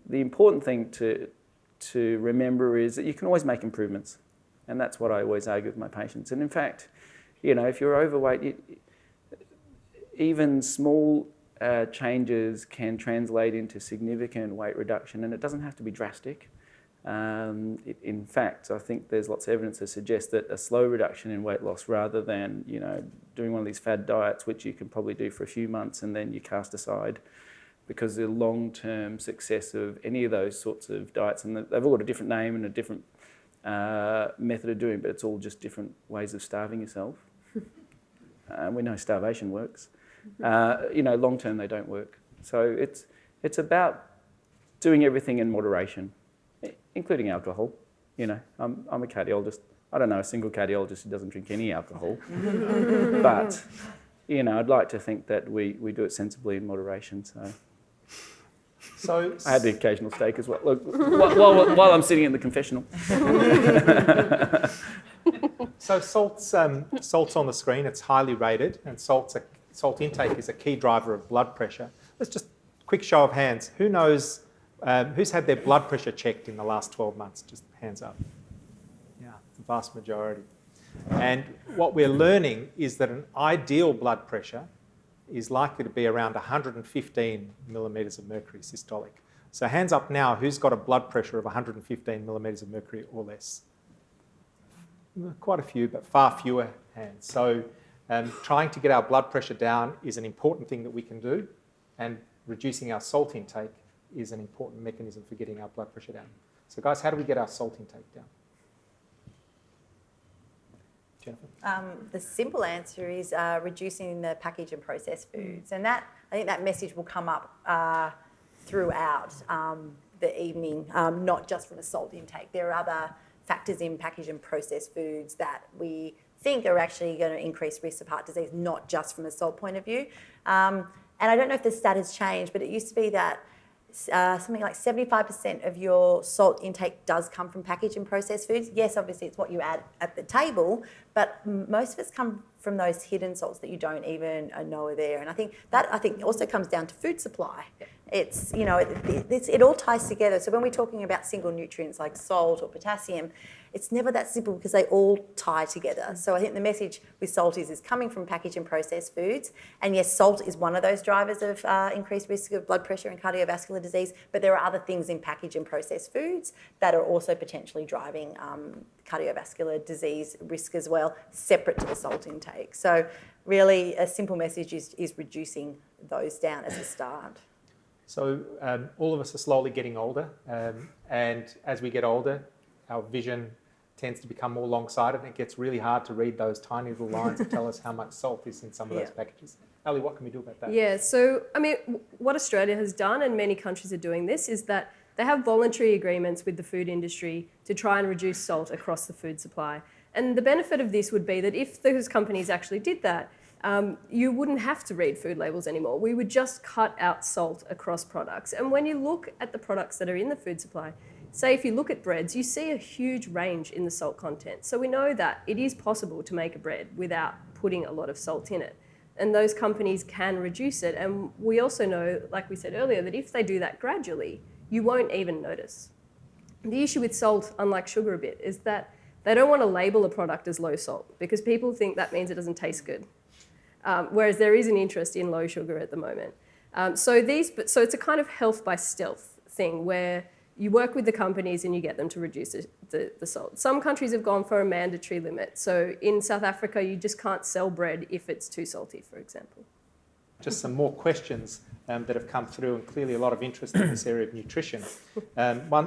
the important thing to remember is that you can always make improvements. And that's what I always argue with my patients. And in fact, if you're overweight, even small changes can translate into significant weight reduction. And it doesn't have to be drastic. In fact, I think there's lots of evidence to suggest that a slow reduction in weight loss, rather than doing one of these fad diets, which you can probably do for a few months and then you cast aside, because the long-term success of any of those sorts of diets, and they've all got a different name and a different method of doing, but it's all just different ways of starving yourself. We know starvation works. Long-term they don't work. So it's about doing everything in moderation, including alcohol. I'm a cardiologist. I don't know a single cardiologist who doesn't drink any alcohol. But, I'd like to think that we do it sensibly in moderation. So I had the occasional steak as well. Look, while I'm sitting in the confessional. So salt's on the screen. It's highly rated, and salt intake is a key driver of blood pressure. Let's just quick show of hands. Who knows? Who's had their blood pressure checked in the last 12 months? Just hands up. Yeah, the vast majority. And what we're learning is that an ideal blood pressure is likely to be around 115 millimetres of mercury systolic. So hands up now, who's got a blood pressure of 115 millimetres of mercury or less? Quite a few, but far fewer hands. So trying to get our blood pressure down is an important thing that we can do, and reducing our salt intake is an important mechanism for getting our blood pressure down. So guys, how do we get our salt intake down? Jennifer? The simple answer is reducing the packaged and processed foods. And I think that message will come up throughout the evening, not just from a salt intake. There are other factors in packaged and processed foods that we think are actually going to increase risk of heart disease, not just from a salt point of view. And I don't know if the stat has changed, but it used to be that something like 75% of your salt intake does come from packaged and processed foods. Yes, obviously it's what you add at the table, but most of it's come from those hidden salts that you don't even know are there. And I think also comes down to food supply. It's, it all ties together. So when we're talking about single nutrients like salt or potassium, it's never that simple because they all tie together. So I think the message with salt is coming from packaged and processed foods. And yes, salt is one of those drivers of increased risk of blood pressure and cardiovascular disease, but there are other things in packaged and processed foods that are also potentially driving cardiovascular disease risk as well, separate to the salt intake. So really a simple message is reducing those down as a start. So all of us are slowly getting older, and as we get older, our vision tends to become more long-sighted, and it gets really hard to read those tiny little lines that tell us how much salt is in some of those packages. Ali, what can we do about that? Yeah, so what Australia has done, and many countries are doing this, is that they have voluntary agreements with the food industry to try and reduce salt across the food supply. And the benefit of this would be that if those companies actually did that, you wouldn't have to read food labels anymore. We would just cut out salt across products. And when you look at the products that are in the food supply, say if you look at breads, you see a huge range in the salt content. So we know that it is possible to make a bread without putting a lot of salt in it. And those companies can reduce it. And we also know, like we said earlier, that if they do that gradually, you won't even notice. The issue with salt, unlike sugar a bit, is that they don't want to label a product as low salt because people think that means it doesn't taste good. Whereas there is an interest in low sugar at the moment. So it's a kind of health by stealth thing where you work with the companies and you get them to reduce the salt. Some countries have gone for a mandatory limit. So in South Africa, you just can't sell bread if it's too salty, for example. Just some more questions that have come through, and clearly a lot of interest in this area of nutrition.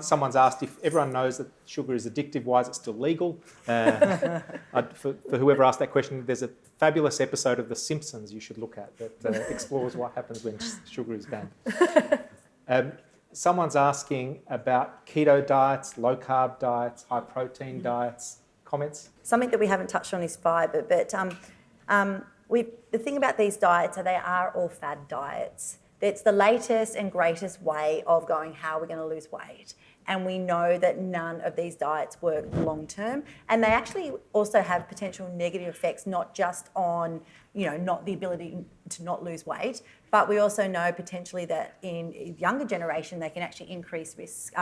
Someone's asked if everyone knows that sugar is addictive, why is it still legal? For whoever asked that question, there's a fabulous episode of The Simpsons you should look at that explores what happens when sugar is banned. Someone's asking about keto diets, low-carb diets, high-protein diets. Comments? Something that we haven't touched on is fibre, but the thing about these diets are they are all fad diets. It's the latest and greatest way of going, how we're going to lose weight. And we know that none of these diets work long-term. And they actually also have potential negative effects, not just on, not the ability to not lose weight, but we also know potentially that in a younger generation, they can actually increase risk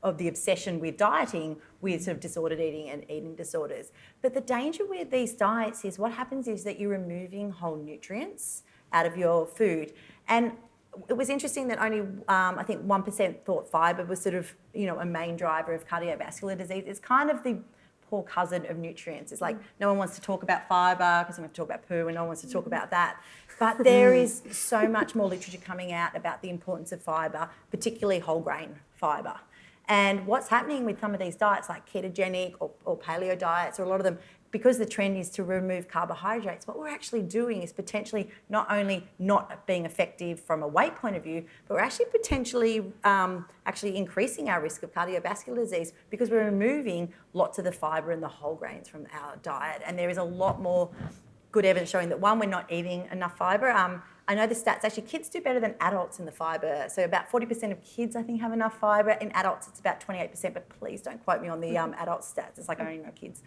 of the obsession with dieting with sort of disordered eating and eating disorders. But the danger with these diets is what happens is that you're removing whole nutrients out of your food. And it was interesting that only, I think 1% thought fibre was sort of, a main driver of cardiovascular disease. It's kind of the poor cousin of nutrients. It's like no one wants to talk about fibre because we have to talk about poo and no one wants to talk about that. But there is so much more literature coming out about the importance of fibre, particularly whole grain fibre. And what's happening with some of these diets like ketogenic or paleo diets, or a lot of them, because the trend is to remove carbohydrates, what we're actually doing is potentially not only not being effective from a weight point of view, but we're actually potentially actually increasing our risk of cardiovascular disease because we're removing lots of the fibre and the whole grains from our diet. And there is a lot more good evidence showing that, one, we're not eating enough fibre. I know the stats, actually kids do better than adults in the fibre. So about 40% of kids, I think, have enough fibre. In adults, it's about 28%, but please don't quote me on the adult stats. It's like I only know kids.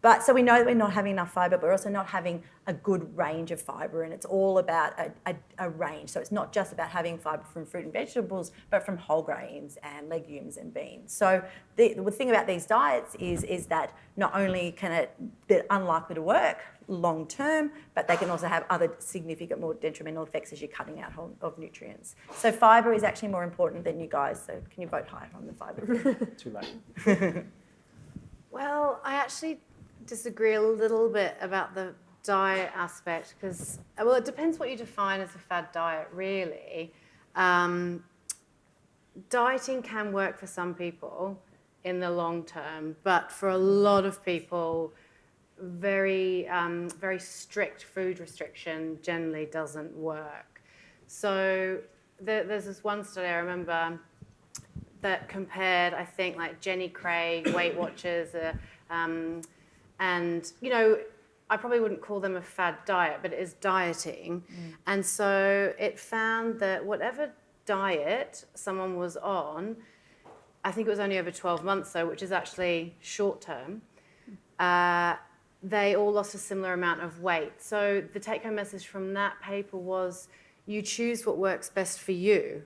But so we know that we're not having enough fibre, but we're also not having a good range of fibre, and it's all about a range. So it's not just about having fibre from fruit and vegetables, but from whole grains and legumes and beans. So the thing about these diets is that not only they're unlikely to work long term, but they can also have other significant, more detrimental effects as you're cutting out of nutrients. So fibre is actually more important than you guys. So can you vote higher on the fibre? Too late. Well, I actually disagree a little bit about the diet aspect because, well, it depends what you define as a fad diet, really. Dieting can work for some people in the long term, but for a lot of people, very strict food restriction generally doesn't work. So there's this one study I remember that compared, I think, like Jenny Craig, Weight Watchers, and, I probably wouldn't call them a fad diet, but it is dieting. And so it found that whatever diet someone was on, I think it was only over 12 months though, which is actually short term, they all lost a similar amount of weight. So the take-home message from that paper was you choose what works best for you.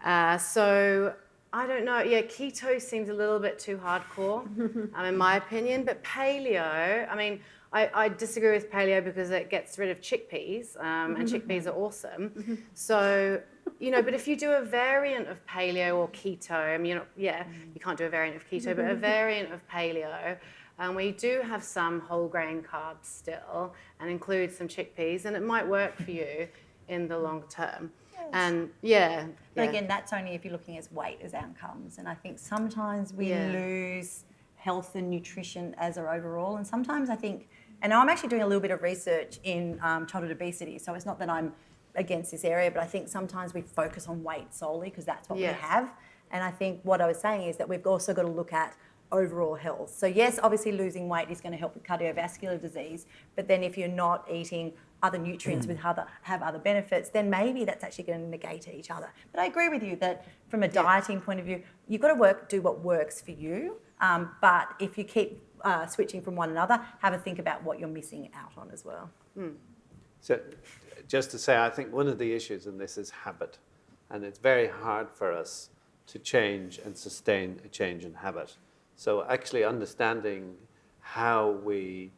So I don't know. Yeah, keto seems a little bit too hardcore, in my opinion. But paleo, I disagree with paleo because it gets rid of chickpeas, and chickpeas are awesome. So, but if you do a variant of paleo or keto, you can't do a variant of keto, but a variant of paleo, where you do have some whole grain carbs still and include some chickpeas, and it might work for you in the long term. And but again, that's only if you're looking at weight as outcomes. And I think sometimes we lose health and nutrition as our overall. And sometimes I think, and I'm actually doing a little bit of research in childhood obesity. So it's not that I'm against this area, but I think sometimes we focus on weight solely because that's what we have. And I think what I was saying is that we've also got to look at overall health. So yes, obviously losing weight is going to help with cardiovascular disease, but then if you're not eating other nutrients have other benefits, then maybe that's actually going to negate each other. But I agree with you that from a dieting point of view, you've got to do what works for you. But if you keep switching from one another, have a think about what you're missing out on as well. So just to say, I think one of the issues in this is habit. And it's very hard for us to change and sustain a change in habit. So actually understanding how we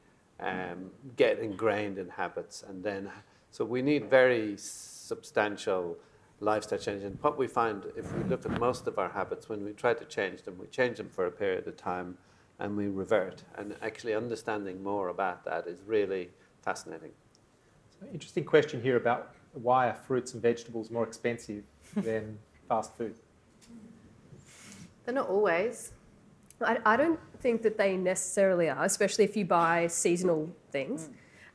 get ingrained in habits, and then so we need very substantial lifestyle change. And what we find, if we look at most of our habits, when we try to change them, we change them for a period of time and we revert. And actually understanding more about that is really fascinating. So interesting question here about why are fruits and vegetables more expensive than fast food? They're not always. I don't think that they necessarily are, especially if you buy seasonal things.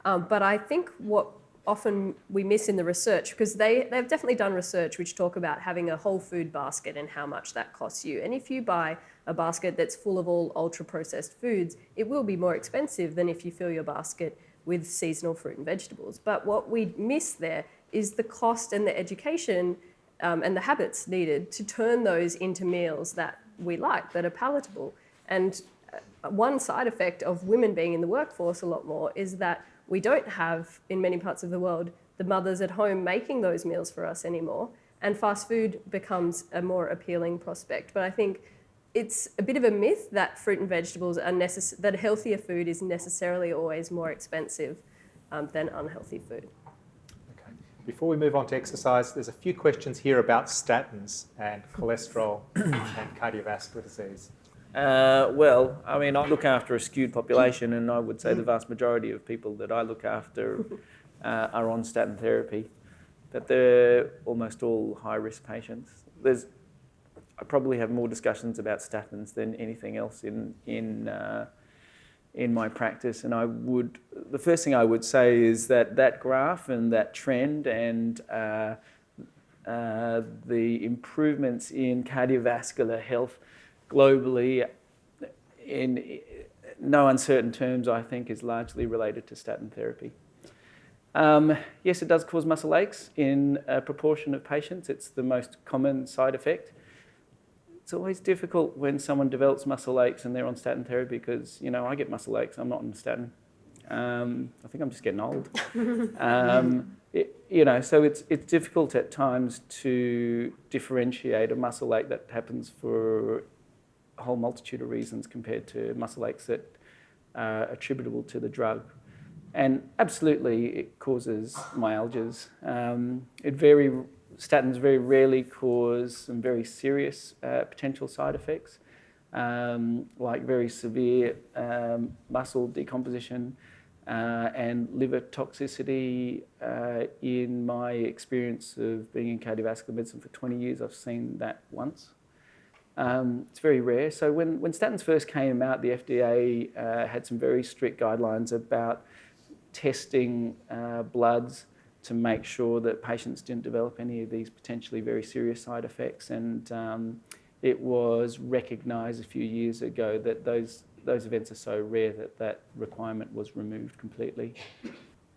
But I think what often we miss in the research, because they've definitely done research which talk about having a whole food basket and how much that costs you. And if you buy a basket that's full of all ultra-processed foods, it will be more expensive than if you fill your basket with seasonal fruit and vegetables. But what we miss there is the cost and the education and the habits needed to turn those into meals that we like, that are palatable. And one side effect of women being in the workforce a lot more is that we don't have, in many parts of the world, the mothers at home making those meals for us anymore, and fast food becomes a more appealing prospect. But I think it's a bit of a myth that fruit and vegetables are that healthier food is necessarily always more expensive than unhealthy food. Okay. Before we move on to exercise, there's a few questions here about statins and cholesterol and cardiovascular disease. Well, I mean, I look after a skewed population, and I would say the vast majority of people that I look after are on statin therapy, but they're almost all high-risk patients. I probably have more discussions about statins than anything else in my practice, and the first thing I would say is that graph and that trend and the improvements in cardiovascular health globally, in no uncertain terms, I think is largely related to statin therapy. Yes, it does cause muscle aches in a proportion of patients. It's the most common side effect. It's always difficult when someone develops muscle aches and they're on statin therapy because, I get muscle aches, I'm not on statin. I think I'm just getting old. So it's difficult at times to differentiate a muscle ache that happens for a whole multitude of reasons compared to muscle aches that are attributable to the drug. And absolutely, it causes myalgias. Statins very rarely cause some very serious potential side effects, like very severe muscle decomposition and liver toxicity. In my experience of being in cardiovascular medicine for 20 years, I've seen that once. It's very rare. So when statins first came out, the FDA had some very strict guidelines about testing bloods to make sure that patients didn't develop any of these potentially very serious side effects. And it was recognised a few years ago that those events are so rare that requirement was removed completely.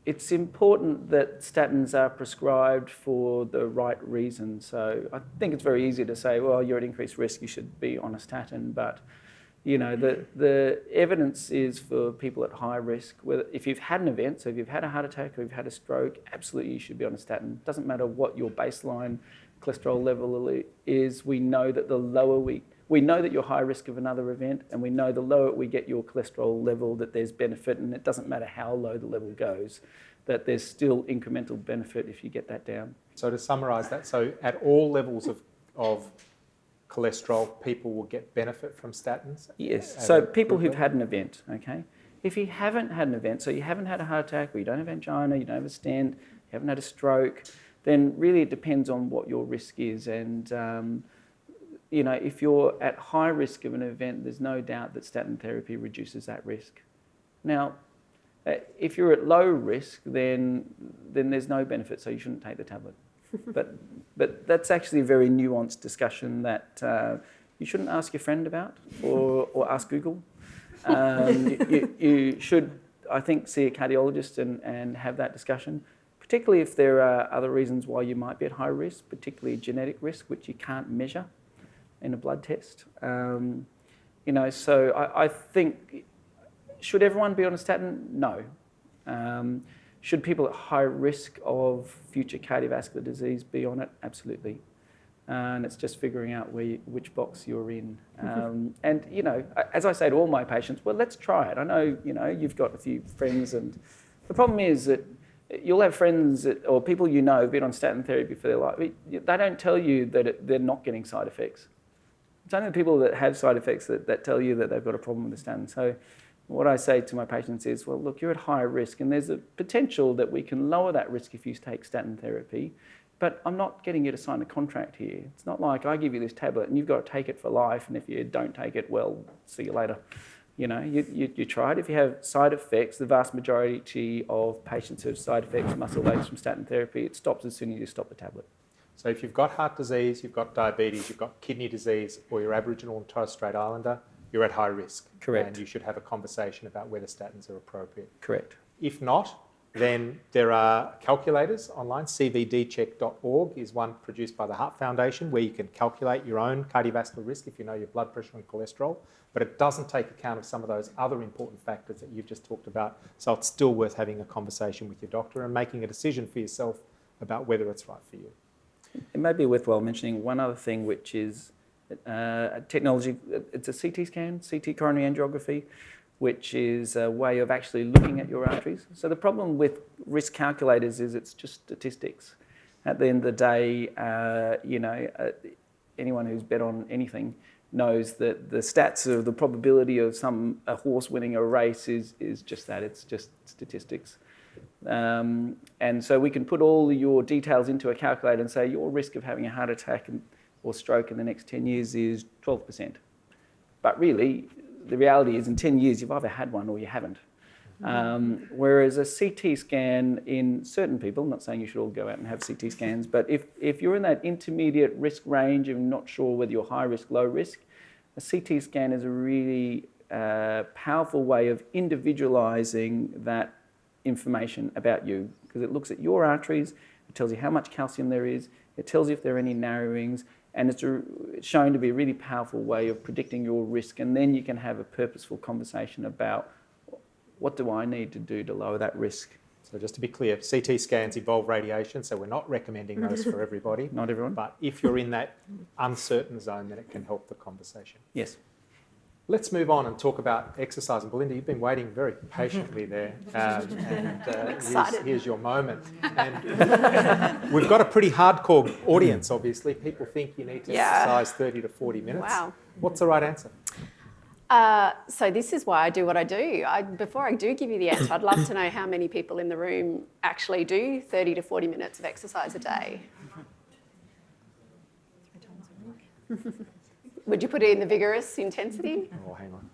It's important that statins are prescribed for the right reason. So I think it's very easy to say, well, you're at increased risk, you should be on a statin, but the evidence is for people at high risk. If you've had an event, so if you've had a heart attack or you've had a stroke, absolutely you should be on a statin. It doesn't matter what your baseline cholesterol level is. We know that the lower we know that you're high risk of another event, and we know the lower we get your cholesterol level that there's benefit, and it doesn't matter how low the level goes, that there's still incremental benefit if you get that down. So to summarise that, so at all levels of cholesterol, people will get benefit from statins? Yes, so people who've had an event, okay? If you haven't had an event, so you haven't had a heart attack, or you don't have angina, you don't have a stent, you haven't had a stroke, then really it depends on what your risk is. And, if you're at high risk of an event, there's no doubt that statin therapy reduces that risk. Now, if you're at low risk, then there's no benefit, so you shouldn't take the tablet. But that's actually a very nuanced discussion that you shouldn't ask your friend about or ask Google. You should, I think, see a cardiologist and have that discussion, particularly if there are other reasons why you might be at high risk, particularly genetic risk, which you can't measure in a blood test. So I think, should everyone be on a statin? No. Should people at high risk of future cardiovascular disease be on it? Absolutely. And it's just figuring out which box you're in. And, as I say to all my patients, well, let's try it. I know, you've got a few friends, and the problem is that you'll have friends or people who've been on statin therapy for their life. They don't tell you that they're not getting side effects. It's only the people that have side effects that tell you that they've got a problem with the statin. So what I say to my patients is, well, look, you're at high risk, and there's a potential that we can lower that risk if you take statin therapy, but I'm not getting you to sign a contract here. It's not like I give you this tablet and you've got to take it for life, and if you don't take it, well, see you later. You try it. If you have side effects, the vast majority of patients who have side effects, muscle aches from statin therapy, it stops as soon as you stop the tablet. So if you've got heart disease, you've got diabetes, you've got kidney disease, or you're Aboriginal and Torres Strait Islander, you're at high risk. Correct. And you should have a conversation about whether statins are appropriate. Correct. If not, then there are calculators online. cvdcheck.org is one produced by the Heart Foundation, where you can calculate your own cardiovascular risk if you know your blood pressure and cholesterol, but it doesn't take account of some of those other important factors that you've just talked about. So it's still worth having a conversation with your doctor and making a decision for yourself about whether it's right for you. It may be worthwhile mentioning one other thing, which is technology. It's a CT scan, CT coronary angiography, which is a way of actually looking at your arteries. So the problem with risk calculators is it's just statistics. At the end of the day, anyone who's bet on anything knows that the stats of the probability of a horse winning a race is just that. It's just statistics. And so we can put all your details into a calculator and say your risk of having a heart attack or stroke in the next 10 years is 12%. But really, the reality is in 10 years, you've either had one or you haven't. Whereas a CT scan in certain people, I'm not saying you should all go out and have CT scans, but if you're in that intermediate risk range and not sure whether you're high risk, low risk, a CT scan is a really powerful way of individualising that information about you, because it looks at your arteries, it tells you how much calcium there is, it tells you if there are any narrowings, and it's shown to be a really powerful way of predicting your risk, and then you can have a purposeful conversation about what do I need to do to lower that risk. So just to be clear, CT scans involve radiation, so we're not recommending those for everybody. Not everyone. But if you're in that uncertain zone, then it can help the conversation. Yes. Let's move on and talk about exercise. And Belinda, you've been waiting very patiently there. Here's your moment. And we've got a pretty hardcore audience, obviously. People think you need to exercise 30 to 40 minutes. Wow. What's the right answer? So this is why I do what I do. Before I do give you the answer, I'd love to know how many people in the room actually do 30 to 40 minutes of exercise a day. 3 times a week. Would you put it in the vigorous intensity? Oh, hang on.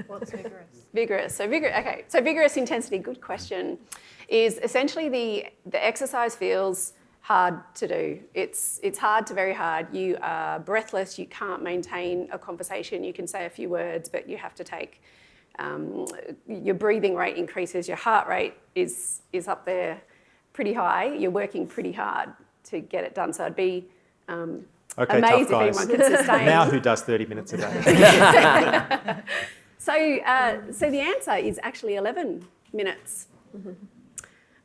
What's vigorous? Vigorous. So vigorous intensity, good question, is essentially the exercise feels hard to do. It's hard to very hard. You are breathless, you can't maintain a conversation, you can say a few words, but you have to take, your breathing rate increases, your heart rate is up there pretty high, you're working pretty hard to get it done. So I'd be amazed if anyone could sustain. Now who does 30 minutes a day? So the answer is actually 11 minutes.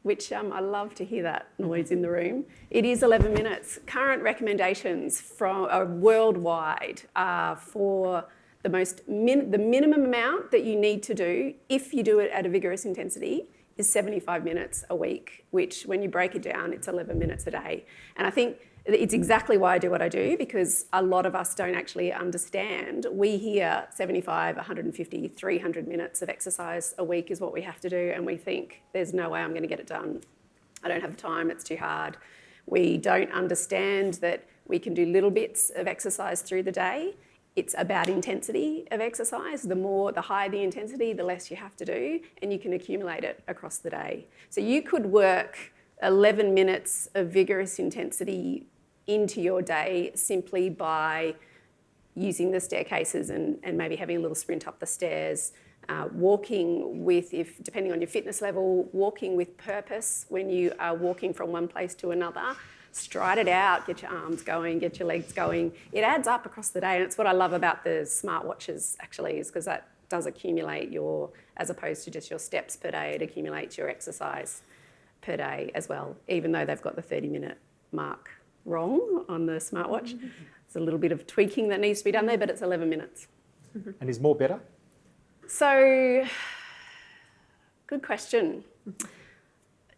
Which I love to hear that noise in the room. It is 11 minutes. Current recommendations from worldwide are for the minimum amount that you need to do if you do it at a vigorous intensity is 75 minutes a week, which when you break it down, it's 11 minutes a day. And I think it's exactly why I do what I do, because a lot of us don't actually understand. We hear 75, 150, 300 minutes of exercise a week is what we have to do, and we think there's no way I'm going to get it done. I don't have the time, it's too hard. We don't understand that we can do little bits of exercise through the day. It's about intensity of exercise. The higher the intensity, the less you have to do, and you can accumulate it across the day. So you could work 11 minutes of vigorous intensity into your day simply by using the staircases and maybe having a little sprint up the stairs, walking with, depending on your fitness level, walking with purpose when you are walking from one place to another. Stride it out, get your arms going, get your legs going. It adds up across the day, and it's what I love about the smartwatches actually, is because that does accumulate as opposed to just your steps per day, it accumulates your exercise per day as well, even though they've got the 30-minute mark wrong on the smartwatch. There's a little bit of tweaking that needs to be done there, but it's 11 minutes. And is more better? So, good question.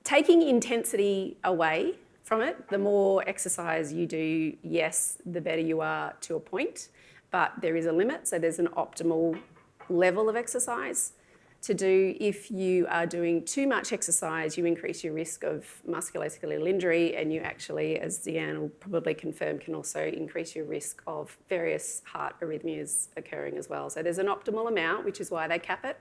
Taking intensity away from it, the more exercise you do, yes, the better you are to a point, but there is a limit, so there's an optimal level of exercise to do. If you are doing too much exercise, you increase your risk of musculoskeletal injury, and you actually, as Sze-Yuan will probably confirm, can also increase your risk of various heart arrhythmias occurring as well. So there's an optimal amount, which is why they cap it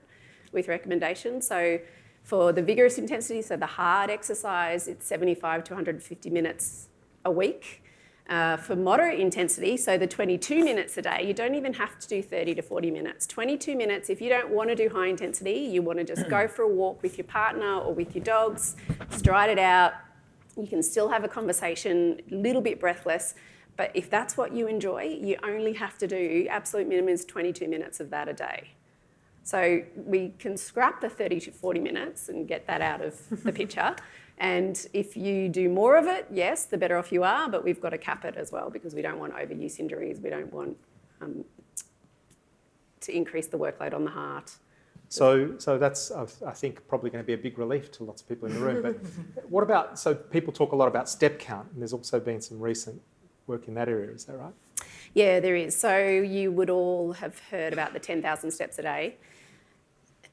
with recommendations. So for the vigorous intensity, so the hard exercise, it's 75 to 150 minutes a week. For moderate intensity, so the 22 minutes a day, you don't even have to do 30 to 40 minutes. 22 minutes, if you don't want to do high intensity, you want to just go for a walk with your partner or with your dogs, stride it out. You can still have a conversation, a little bit breathless, but if that's what you enjoy, you only have to do, absolute minimum is 22 minutes of that a day. So we can scrap the 30 to 40 minutes and get that out of the picture. And if you do more of it, yes, the better off you are, but we've got to cap it as well because we don't want overuse injuries. We don't want to increase the workload on the heart So that's, I think, probably going to be a big relief to lots of people in the room. But what about, so people talk a lot about step count, and there's also been some recent work in that area, is that right? Yeah, there is. So you would all have heard about the 10,000 steps a day.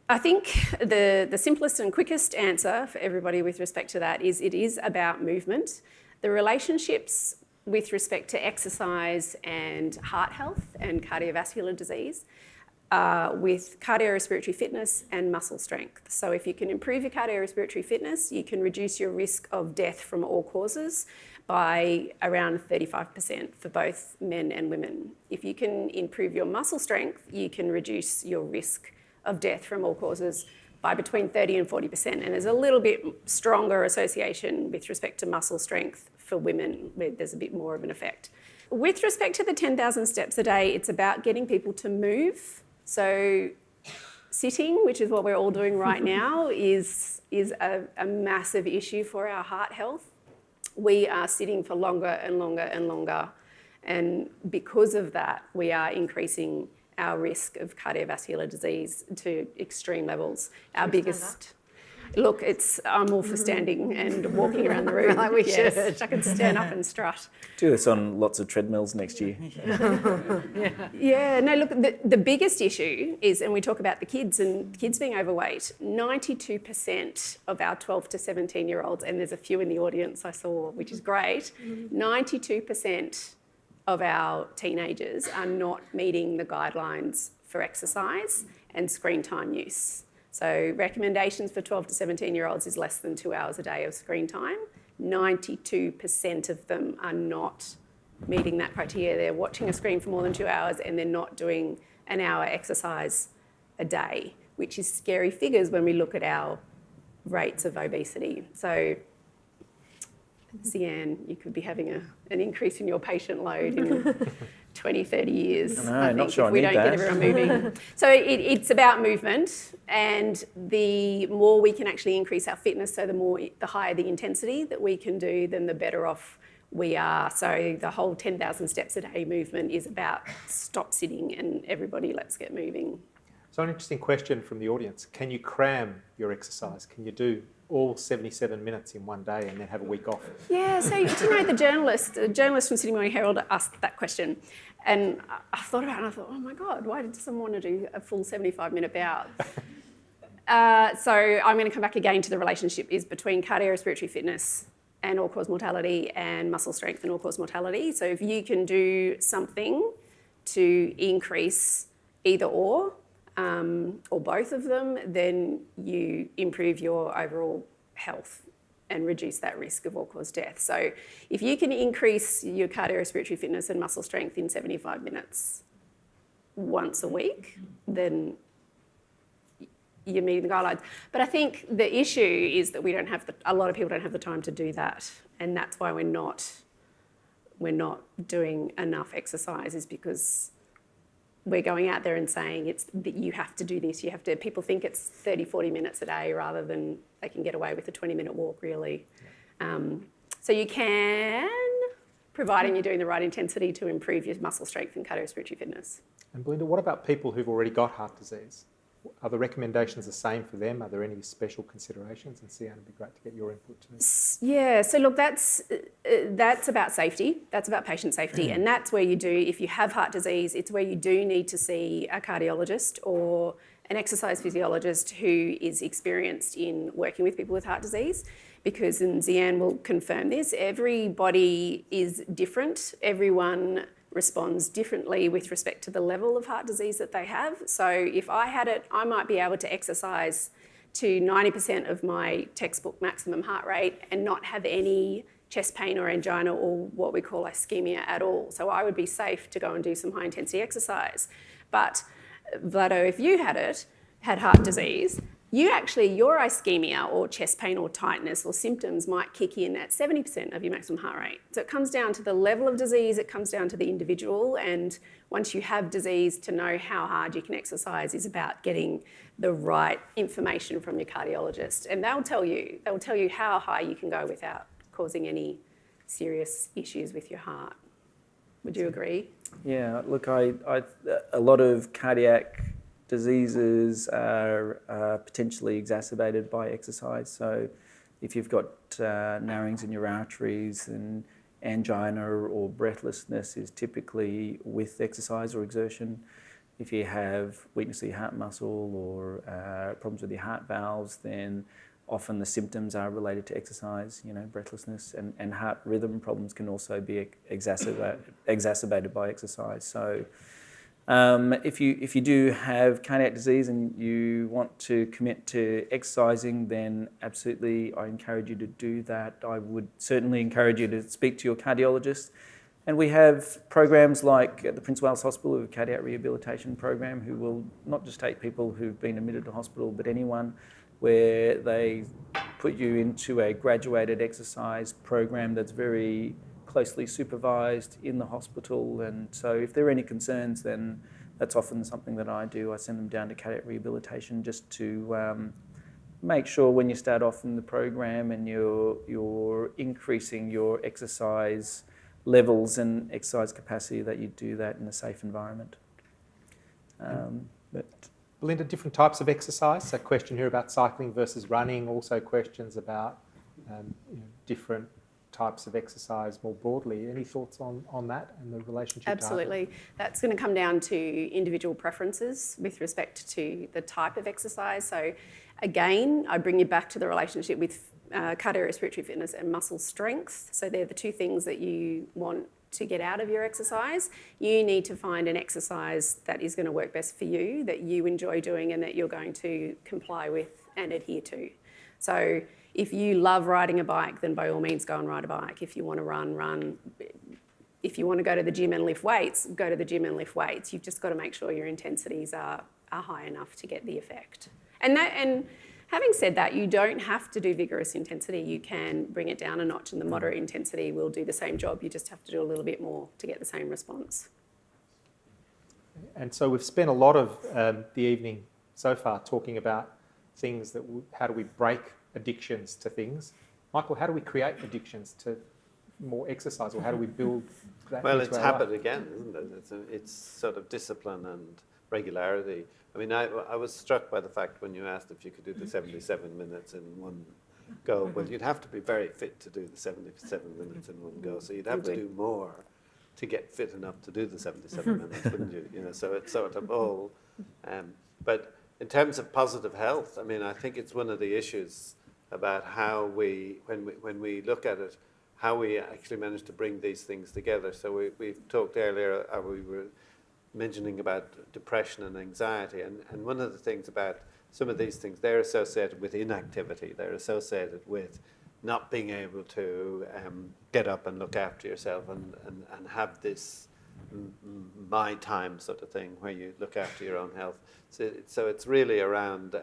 I think the simplest and quickest answer for everybody with respect to that is it is about movement. The relationships with respect to exercise and heart health and cardiovascular disease with cardiorespiratory fitness and muscle strength. So if you can improve your cardiorespiratory fitness, you can reduce your risk of death from all causes by around 35% for both men and women. If you can improve your muscle strength, you can reduce your risk of death from all causes by between 30 and 40%. And there's a little bit stronger association with respect to muscle strength for women, where there's a bit more of an effect. With respect to the 10,000 steps a day, it's about getting people to move. So sitting, which is what we're all doing right now, is a massive issue for our heart health. We are sitting for longer and longer and longer. And because of that, we are increasing our risk of cardiovascular disease to extreme levels. Our biggest... Look, I'm all for standing and walking around the room. Like we should. I can stand up and strut. Do this on lots of treadmills next year. Yeah, no, look, the biggest issue is, and we talk about the kids and kids being overweight, 92% of our 12 to 17-year-olds, and there's a few in the audience I saw, which is great, 92% of our teenagers are not meeting the guidelines for exercise and screen time use. So recommendations for 12 to 17-year-olds is less than 2 hours a day of screen time. 92% of them are not meeting that criteria. They're watching a screen for more than 2 hours and they're not doing an hour exercise a day, which is scary figures when we look at our rates of obesity. So, Sze-Yuan, you could be having an increase in your patient load in 20, 30 years. I think, not sure if we don't get everyone moving. So it's about movement, and the more we can actually increase our fitness, so the higher the intensity that we can do, then the better off we are. So the whole 10,000 steps a day movement is about stop sitting and everybody let's get moving. So an interesting question from the audience. Can you cram your exercise? Can you do all 77 minutes in one day and then have a week off? Yeah, so do you know the journalist from Sydney Morning Herald asked that question, and I thought about it and I thought, oh my God, why did someone want to do a full 75-minute bout? So I'm going to come back again to the relationship is between cardiorespiratory fitness and all-cause mortality and muscle strength and all-cause mortality. So if you can do something to increase either or both of them, then you improve your overall health and reduce that risk of all-cause death. So if you can increase your cardiorespiratory fitness and muscle strength in 75 minutes once a week, then you're meeting the guidelines. But I think the issue is that a lot of people don't have the time to do that, and that's why we're not doing enough exercise, is because we're going out there and saying it's that you have to do this. People think it's 30, 40 minutes a day rather than they can get away with a 20-minute walk, really. So you can, providing you're doing the right intensity to improve your muscle strength and cardiorespiratory fitness. And Belinda, what about people who've already got heart disease? Are the recommendations the same for them? Are there any special considerations? And Sze-Yuan, it'd be great to get your input too. Yeah, so look, that's about safety. That's about patient safety. And that's where you do, if you have heart disease, it's where you do need to see a cardiologist or an exercise physiologist who is experienced in working with people with heart disease, because, and Sze-Yuan will confirm this, everybody is different. Everyone responds differently with respect to the level of heart disease that they have. So if I had it, I might be able to exercise to 90% of my textbook maximum heart rate and not have any chest pain or angina or what we call ischemia at all. So I would be safe to go and do some high intensity exercise. But Vlado, if you had heart disease, your ischemia or chest pain or tightness or symptoms might kick in at 70% of your maximum heart rate. So it comes down to the level of disease, it comes down to the individual, and once you have disease, to know how hard you can exercise is about getting the right information from your cardiologist. And they'll tell you how high you can go without causing any serious issues with your heart. Would you agree? Yeah, look, a lot of cardiac diseases are potentially exacerbated by exercise. So if you've got narrowings in your arteries, and angina or breathlessness is typically with exercise or exertion. If you have weakness of your heart muscle or problems with your heart valves, then often the symptoms are related to exercise, breathlessness, and heart rhythm problems can also be exacerbated by exercise. So if you do have cardiac disease and you want to commit to exercising, then absolutely I encourage you to do that. I would certainly encourage you to speak to your cardiologist. And we have programs like at the Prince Wales Hospital, a cardiac rehabilitation program, who will not just take people who've been admitted to hospital, but anyone, where they put you into a graduated exercise program that's very closely supervised in the hospital. And so if there are any concerns, then that's often something that I do. I send them down to cardiac rehabilitation just to make sure when you start off in the program and you're increasing your exercise levels and exercise capacity, that you do that in a safe environment. Belinda, different types of exercise. A question here about cycling versus running. Also questions about different types of exercise more broadly. Any thoughts on that and the relationship? Absolutely. That's going to come down to individual preferences with respect to the type of exercise. So again, I bring you back to the relationship with cardiorespiratory fitness and muscle strength. So they're the two things that you want to get out of your exercise. You need to find an exercise that is going to work best for you, that you enjoy doing and that you're going to comply with and adhere to. So if you love riding a bike, then by all means go and ride a bike. If you want to run. If you want to go to the gym and lift weights, go to the gym and lift weights. You've just got to make sure your intensities are high enough to get the effect. And having said that, you don't have to do vigorous intensity. You can bring it down a notch, and the moderate intensity will do the same job. You just have to do a little bit more to get the same response. And so we've spent a lot of the evening so far talking about things that, how do we break addictions to things. Michael, how do we create addictions to more exercise, or how do we build that? Well, into it's our habit life? again, isn't it? It's sort of discipline and regularity. I mean, I was struck by the fact when you asked if you could do the 77 minutes in one go. Well, you'd have to be very fit to do the 77 minutes in one go. So you'd have to do more to get fit enough to do the 77 minutes, wouldn't you? So it's sort of all. But in terms of positive health, I mean, I think it's one of the issues about how we, when we look at it, how we actually manage to bring these things together. So we've talked earlier, we were mentioning about depression and anxiety, and one of the things about some of these things, they're associated with inactivity. They're associated with not being able to get up and look after yourself and have this my time sort of thing where you look after your own health. So it's really around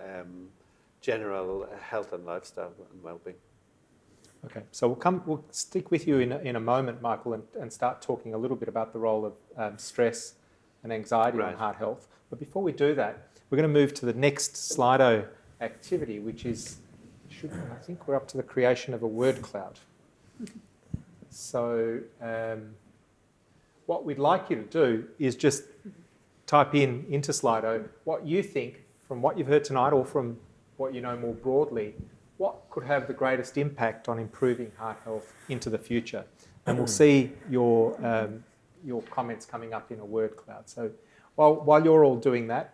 general health and lifestyle and well-being. Okay, so we'll stick with you in a moment, Michael, and start talking a little bit about the role of stress and anxiety on heart health. But before we do that, we're going to move to the next Slido activity, which is, I think we're up to the creation of a word cloud. So what we'd like you to do is just type into Slido what you think, from what you've heard tonight or from what you know more broadly, what could have the greatest impact on improving heart health into the future. And we'll see your comments coming up in a word cloud. So while you're all doing that,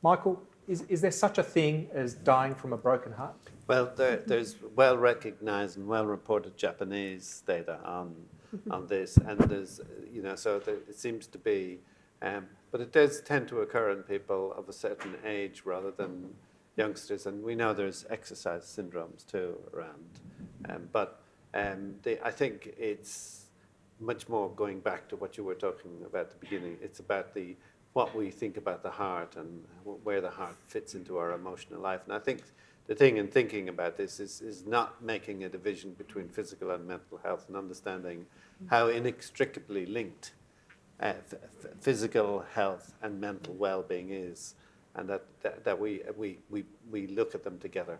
Michael, is there such a thing as dying from a broken heart? Well, there's well-recognised and well-reported Japanese data on this, and there's, it seems to be, but it does tend to occur in people of a certain age rather than youngsters, and we know there's exercise syndromes too around. I think it's much more going back to what you were talking about at the beginning. It's about what we think about the heart and where the heart fits into our emotional life. And I think the thing in thinking about this is not making a division between physical and mental health, and understanding how inextricably linked physical health and mental well-being is, and that we look at them together.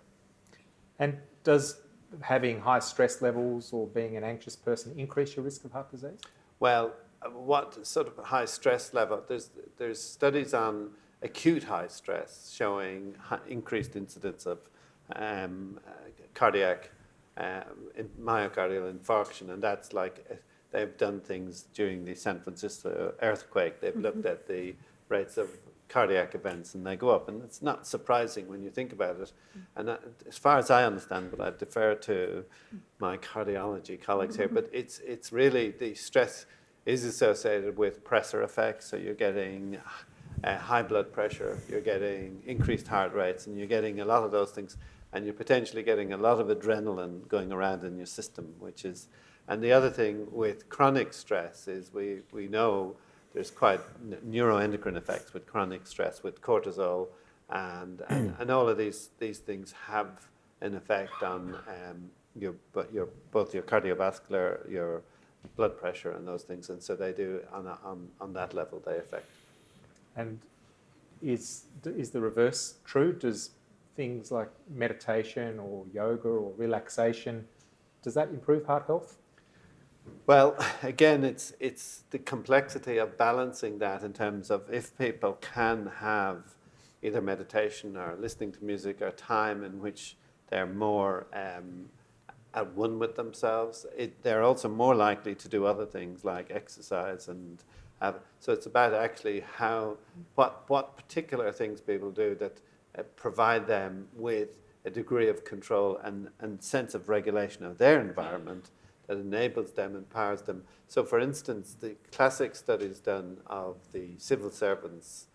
And does having high stress levels or being an anxious person increase your risk of heart disease? Well, what sort of high stress level? There's studies on acute high stress, showing increased incidence of cardiac myocardial infarction, and that's like they've done things during the San Francisco earthquake. They've looked at the rates of cardiac events, and they go up, and it's not surprising when you think about it. And as far as I understand, but I defer to my cardiology colleagues here, but it's really the stress is associated with pressor effects, so you're getting high blood pressure, you're getting increased heart rates, and you're getting a lot of those things, and you're potentially getting a lot of adrenaline going around in your system, which is, and the other thing with chronic stress is we know there's quite neuroendocrine effects with chronic stress, with cortisol, and all of these things have an effect on both your cardiovascular, your blood pressure, and those things, and so they do on that level they affect. And is the reverse true? Does things like meditation or yoga or relaxation, does that improve heart health? Well, again, it's the complexity of balancing that in terms of if people can have either meditation or listening to music or time in which they're more at one with themselves, they're also more likely to do other things like exercise and so it's about actually what particular things people do that provide them with a degree of control and sense of regulation of their environment that enables them, empowers them. So for instance, the classic studies done of the civil servants,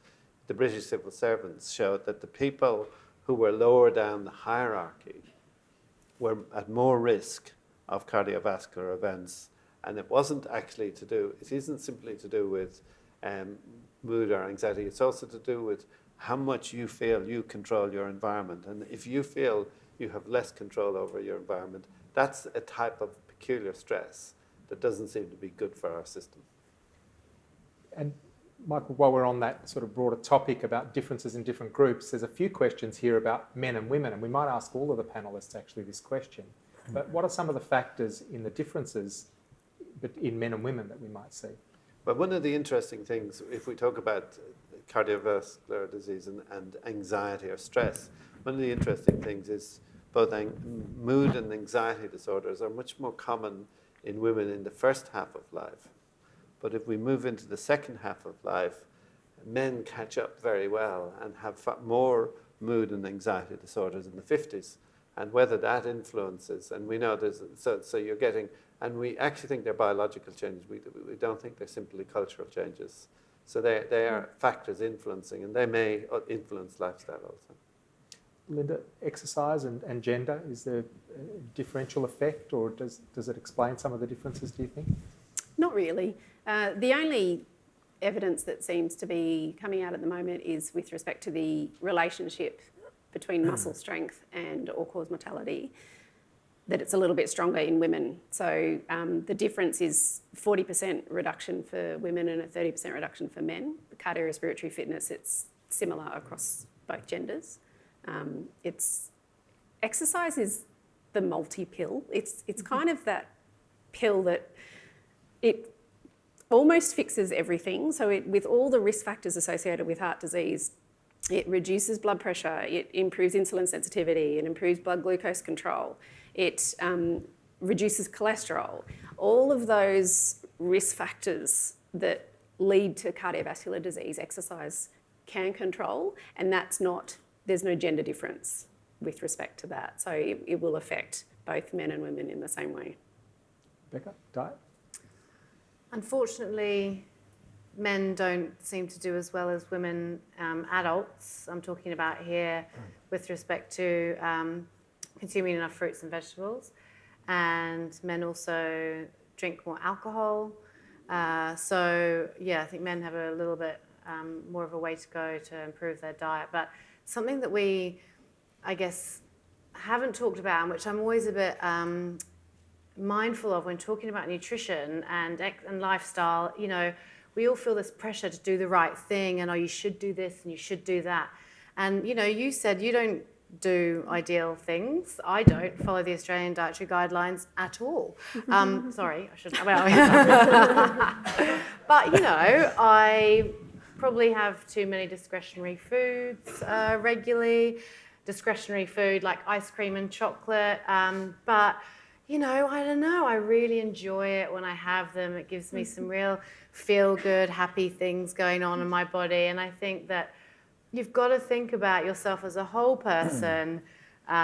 the British civil servants, showed that the people who were lower down the hierarchy were at more risk of cardiovascular events. And it isn't simply to do with mood or anxiety, it's also to do with how much you feel you control your environment. And if you feel you have less control over your environment, that's a type of peculiar stress that doesn't seem to be good for our system. And Michael, while we're on that sort of broader topic about differences in different groups, there's a few questions here about men and women, and we might ask all of the panellists actually this question. But what are some of the factors in the differences in men and women that we might see? But one of the interesting things, if we talk about cardiovascular disease and anxiety or stress, one of the interesting things is both mood and anxiety disorders are much more common in women in the first half of life. But if we move into the second half of life, men catch up very well and have more mood and anxiety disorders in the 50s. And whether that influences, and we know so you're getting, and we actually think they're biological changes. We don't think they're simply cultural changes. So they are factors influencing, and they may influence lifestyle also. Linda, exercise and gender, is there a differential effect, or does it explain some of the differences, do you think? Not really. The only evidence that seems to be coming out at the moment is with respect to the relationship between muscle strength and all-cause mortality, that it's a little bit stronger in women. So the difference is 40% reduction for women and a 30% reduction for men. The cardiorespiratory fitness, it's similar across both genders. Exercise is the multi-pill. It's kind of that pill that it almost fixes everything. So with all the risk factors associated with heart disease, it reduces blood pressure, it improves insulin sensitivity, it improves blood glucose control, it reduces cholesterol. All of those risk factors that lead to cardiovascular disease, exercise can control, and there's no gender difference with respect to that. So it will affect both men and women in the same way. Becca, diet? Unfortunately, men don't seem to do as well as women, adults. I'm talking about here with respect to consuming enough fruits and vegetables. And men also drink more alcohol. So, yeah, I think men have a little bit more of a way to go to improve their diet. But something that we, I guess, haven't talked about, and which I'm always a bit mindful of when talking about nutrition and lifestyle, you know, we all feel this pressure to do the right thing and, oh, you should do this and you should do that. And, you know, you said you don't do ideal things. I don't follow the Australian dietary guidelines at all. Sorry, I shouldn't. Well, but, you know, I probably have too many discretionary foods regularly. Discretionary food like ice cream and chocolate. But, you know, I don't know. I really enjoy it when I have them. It gives me some real feel-good, happy things going on in my body. And I think that you've got to think about yourself as a whole person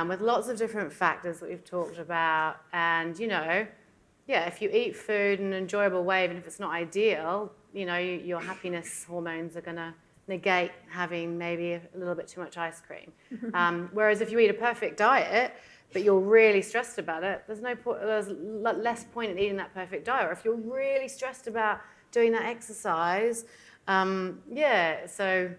with lots of different factors that we've talked about. And, you know, yeah, if you eat food in an enjoyable way, even if it's not ideal, you know, your happiness hormones are going to negate having maybe a little bit too much ice cream. Whereas if you eat a perfect diet, but you're really stressed about it, there's less point in eating that perfect diet. Or if you're really stressed about doing that exercise, so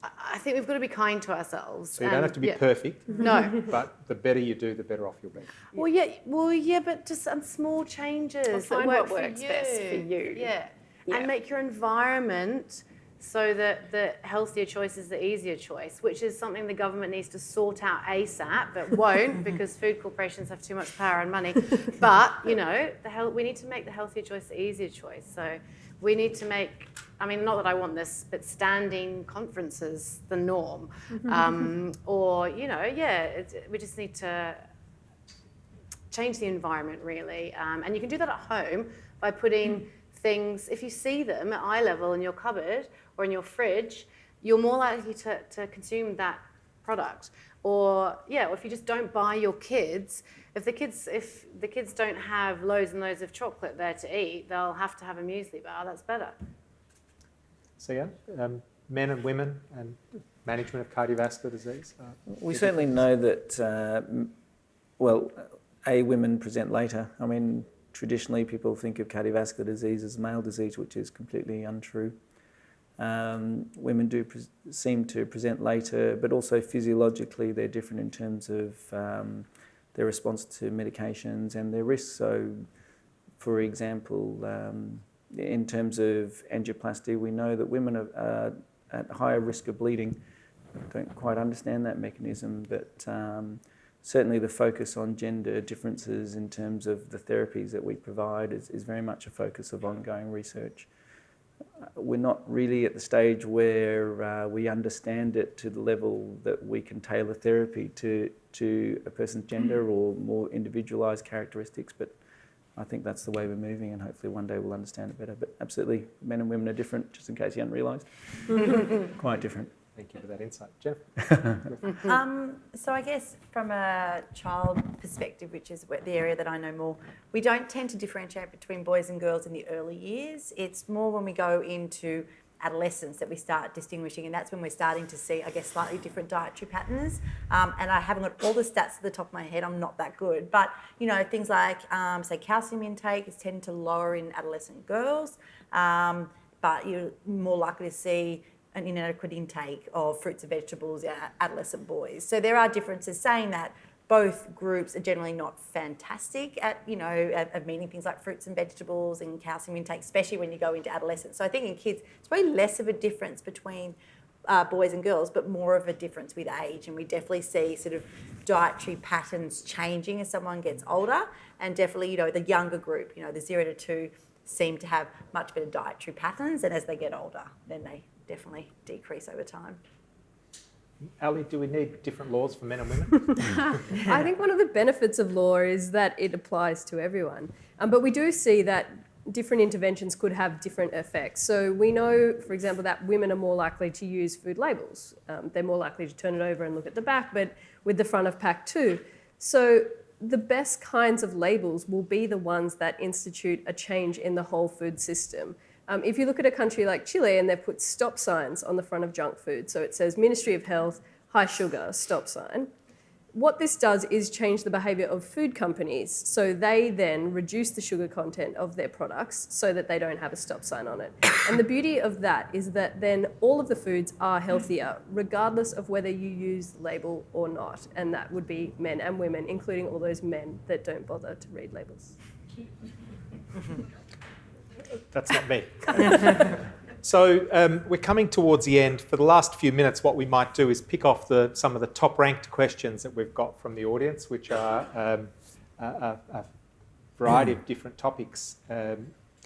I think we've got to be kind to ourselves. So you don't have to be perfect. No. But the better you do, the better off you'll be. Well, yeah, but just on small changes Well, that find work what works best for you. Yeah. Yeah. And make your environment so that the healthier choice is the easier choice, which is something the government needs to sort out ASAP, but won't because food corporations have too much power and money. But, you know, we need to make the healthier choice the easier choice. So we need to make, I mean, not that I want this, but standing conferences the norm. Or, you know, we just need to change the environment, really. And you can do that at home by putting things, if you see them at eye level in your cupboard or in your fridge, you're more likely to consume that product. Or if you just don't buy your kids, if the kids don't have loads and loads of chocolate there to eat, they'll have to have a muesli bar. That's better. So men and women and management of cardiovascular disease. We certainly know that, women present later. I mean, traditionally, people think of cardiovascular disease as male disease, which is completely untrue. Women do seem to present later, but also physiologically they're different in terms of their response to medications and their risks. So, for example, in terms of angioplasty, we know that women are at higher risk of bleeding. I don't quite understand that mechanism, but certainly the focus on gender differences in terms of the therapies that we provide is very much a focus of ongoing research. We're not really at the stage where we understand it to the level that we can tailor therapy to a person's gender or more individualised characteristics, but I think that's the way we're moving, and hopefully one day we'll understand it better. But absolutely, men and women are different, just in case you hadn't realised. Quite different. Thank you for that insight. Jennifer? So I guess from a child perspective, which is the area that I know more, we don't tend to differentiate between boys and girls in the early years. It's more when we go into adolescence that we start distinguishing, and that's when we're starting to see, I guess, slightly different dietary patterns. And I haven't got all the stats at the top of my head, I'm not that good. But, you know, things like, say, calcium intake is tend to lower in adolescent girls, but you're more likely to see an inadequate intake of fruits and vegetables in adolescent boys. So there are differences, saying that both groups are generally not fantastic at meeting things like fruits and vegetables and calcium intake, especially when you go into adolescence. So I think in kids, it's probably less of a difference between boys and girls, but more of a difference with age. And we definitely see sort of dietary patterns changing as someone gets older. And definitely, the younger group, the 0 to 2, seem to have much better dietary patterns. And as they get older, then they definitely decrease over time. Ali, do we need different laws for men and women? I think one of the benefits of law is that it applies to everyone. But we do see that different interventions could have different effects. So we know, for example, that women are more likely to use food labels. They're more likely to turn it over and look at the back, but with the front of pack too. So the best kinds of labels will be the ones that institute a change in the whole food system. If you look at a country like Chile, and they've put stop signs on the front of junk food, so it says Ministry of Health, high sugar, stop sign. What this does is change the behaviour of food companies, so they then reduce the sugar content of their products so that they don't have a stop sign on it. And the beauty of that is that then all of the foods are healthier, regardless of whether you use the label or not. And that would be men and women, including all those men that don't bother to read labels. That's not me. So we're coming towards the end. For the last few minutes, what we might do is pick off some of the top-ranked questions that we've got from the audience, which are a variety of different topics.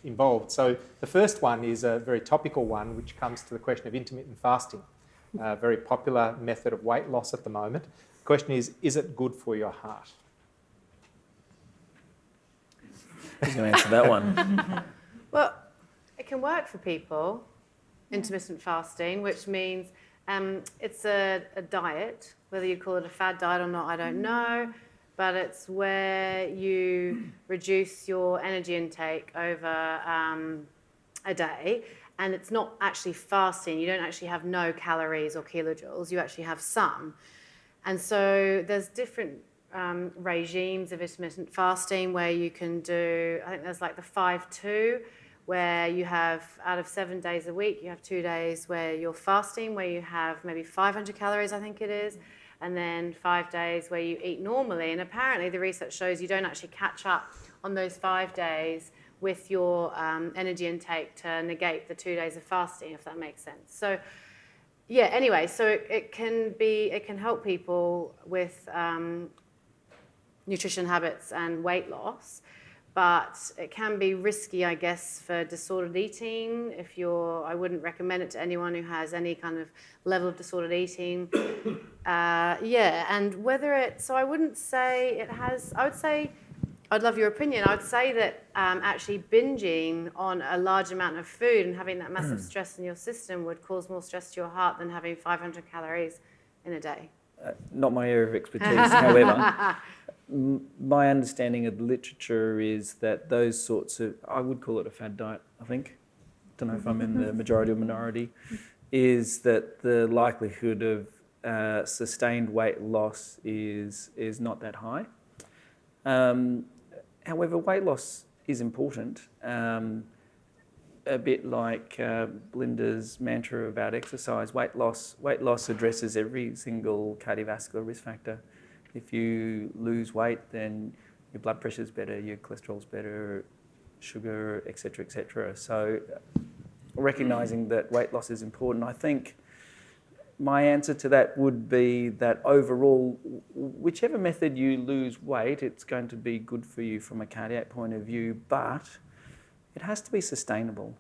involved. So the first one is a very topical one, which comes to the question of intermittent fasting, a very popular method of weight loss at the moment. The question is it good for your heart? Who's going to answer that one? Well, it can work for people, intermittent fasting, which means it's a diet. Whether you call it a fad diet or not, I don't know. But it's where you reduce your energy intake over a day. And it's not actually fasting. You don't actually have no calories or kilojoules. You actually have some. And so there's different regimes of intermittent fasting where you can do, I think there's like the 5-2, where you have, out of 7 days a week, you have 2 days where you're fasting, where you have maybe 500 calories, I think it is, and then 5 days where you eat normally. And apparently the research shows you don't actually catch up on those 5 days with your energy intake to negate the 2 days of fasting, if that makes sense. So yeah, anyway, so it can help people with nutrition habits and weight loss, but it can be risky, I guess, for disordered eating. I wouldn't recommend it to anyone who has any kind of level of disordered eating. And so I wouldn't say it has, I would say, I'd love your opinion. I would say that actually binging on a large amount of food and having that massive stress in your system would cause more stress to your heart than having 500 calories in a day. Not my area of expertise, however. My understanding of the literature is that those sorts of, I would call it a fad diet, I think. Don't know if I'm in the majority or minority, is that the likelihood of sustained weight loss is not that high. However, weight loss is important. A bit like Belinda's mantra about exercise, weight loss addresses every single cardiovascular risk factor. If you lose weight, then your blood pressure's better, your cholesterol's better, sugar, etc., etc. So recognising that weight loss is important, I think my answer to that would be that overall, whichever method you lose weight, it's going to be good for you from a cardiac point of view, but it has to be sustainable.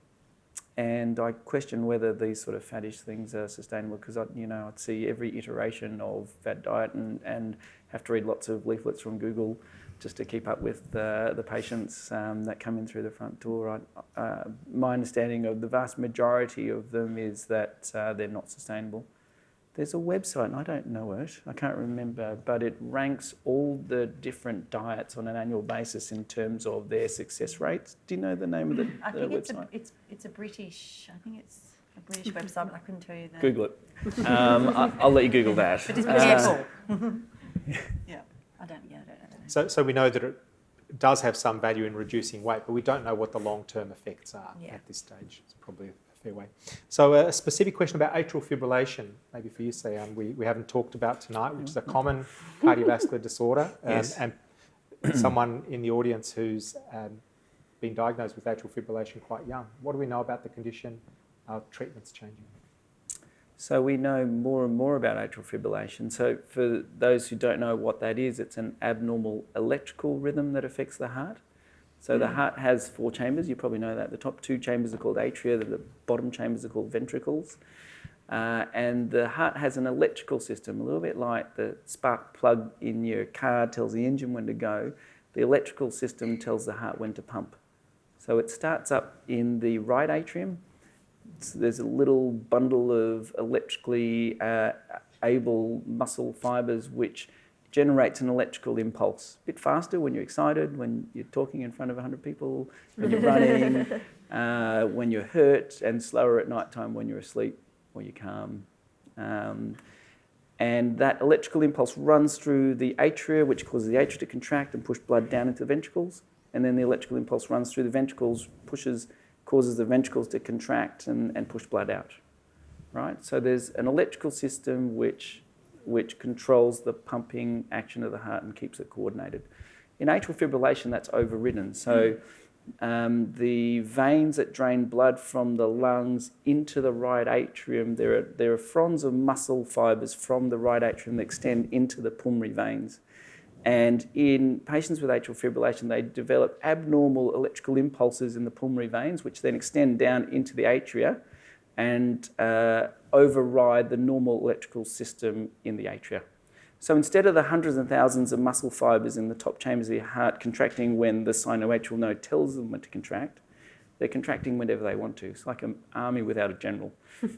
And I question whether these sort of faddish things are sustainable because I'd see every iteration of fad diet and have to read lots of leaflets from Google just to keep up with the patients that come in through the front door. My understanding of the vast majority of them is that they're not sustainable. There's a website, and I don't know it, I can't remember, but it ranks all the different diets on an annual basis in terms of their success rates. Do you know the name of the website? It's a British, I think it's a British website, but I couldn't tell you that. Google it. I'll let you Google that. But just be careful. Yeah, I don't know. So we know that it does have some value in reducing weight, but we don't know what the long-term effects are at this stage. It's probably a fair way. So a specific question about atrial fibrillation, maybe for you, Sze-Yuan, we haven't talked about tonight, which is a common cardiovascular disorder. And someone in the audience who's been diagnosed with atrial fibrillation quite young. What do we know about the condition? Are treatments changing? So we know more and more about atrial fibrillation. So for those who don't know what that is, it's an abnormal electrical rhythm that affects the heart. So the heart has 4 chambers, you probably know that. The top 2 chambers are called atria, the bottom chambers are called ventricles. And the heart has an electrical system, a little bit like the spark plug in your car tells the engine when to go. The electrical system tells the heart when to pump. So it starts up in the right atrium. There's a little bundle of electrically able muscle fibres which generates an electrical impulse. A bit faster when you're excited, when you're talking in front of 100 people, when you're running, when you're hurt, and slower at night time when you're asleep or you're calm. And that electrical impulse runs through the atria, which causes the atria to contract and push blood down into the ventricles. And then the electrical impulse runs through the ventricles, causes the ventricles to contract and push blood out. Right? So there's an electrical system which controls the pumping action of the heart and keeps it coordinated. In atrial fibrillation, that's overridden. So the veins that drain blood from the lungs into the right atrium, there are fronds of muscle fibres from the right atrium that extend into the pulmonary veins. And in patients with atrial fibrillation, they develop abnormal electrical impulses in the pulmonary veins, which then extend down into the atria and override the normal electrical system in the atria. So instead of the hundreds and thousands of muscle fibres in the top chambers of your heart contracting when the sinoatrial node tells them when to contract, they're contracting whenever they want to. It's like an army without a general.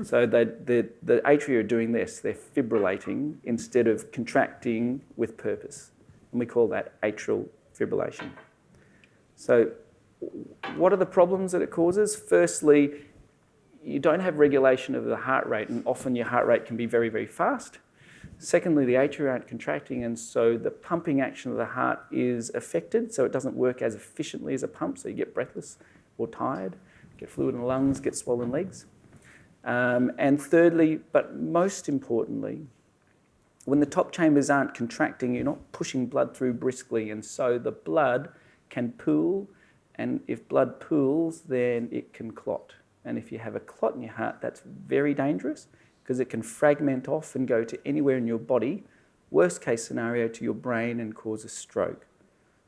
So the atria are doing this. They're fibrillating instead of contracting with purpose. And we call that atrial fibrillation. So what are the problems that it causes? Firstly, you don't have regulation of the heart rate, and often your heart rate can be very, very fast. Secondly, the atria aren't contracting, and so the pumping action of the heart is affected, so it doesn't work as efficiently as a pump, so you get breathless or tired, get fluid in the lungs, get swollen legs. And thirdly, but most importantly, when the top chambers aren't contracting, you're not pushing blood through briskly, and so the blood can pool, and if blood pools, then it can clot. And if you have a clot in your heart, that's very dangerous because it can fragment off and go to anywhere in your body, worst case scenario to your brain, and cause a stroke.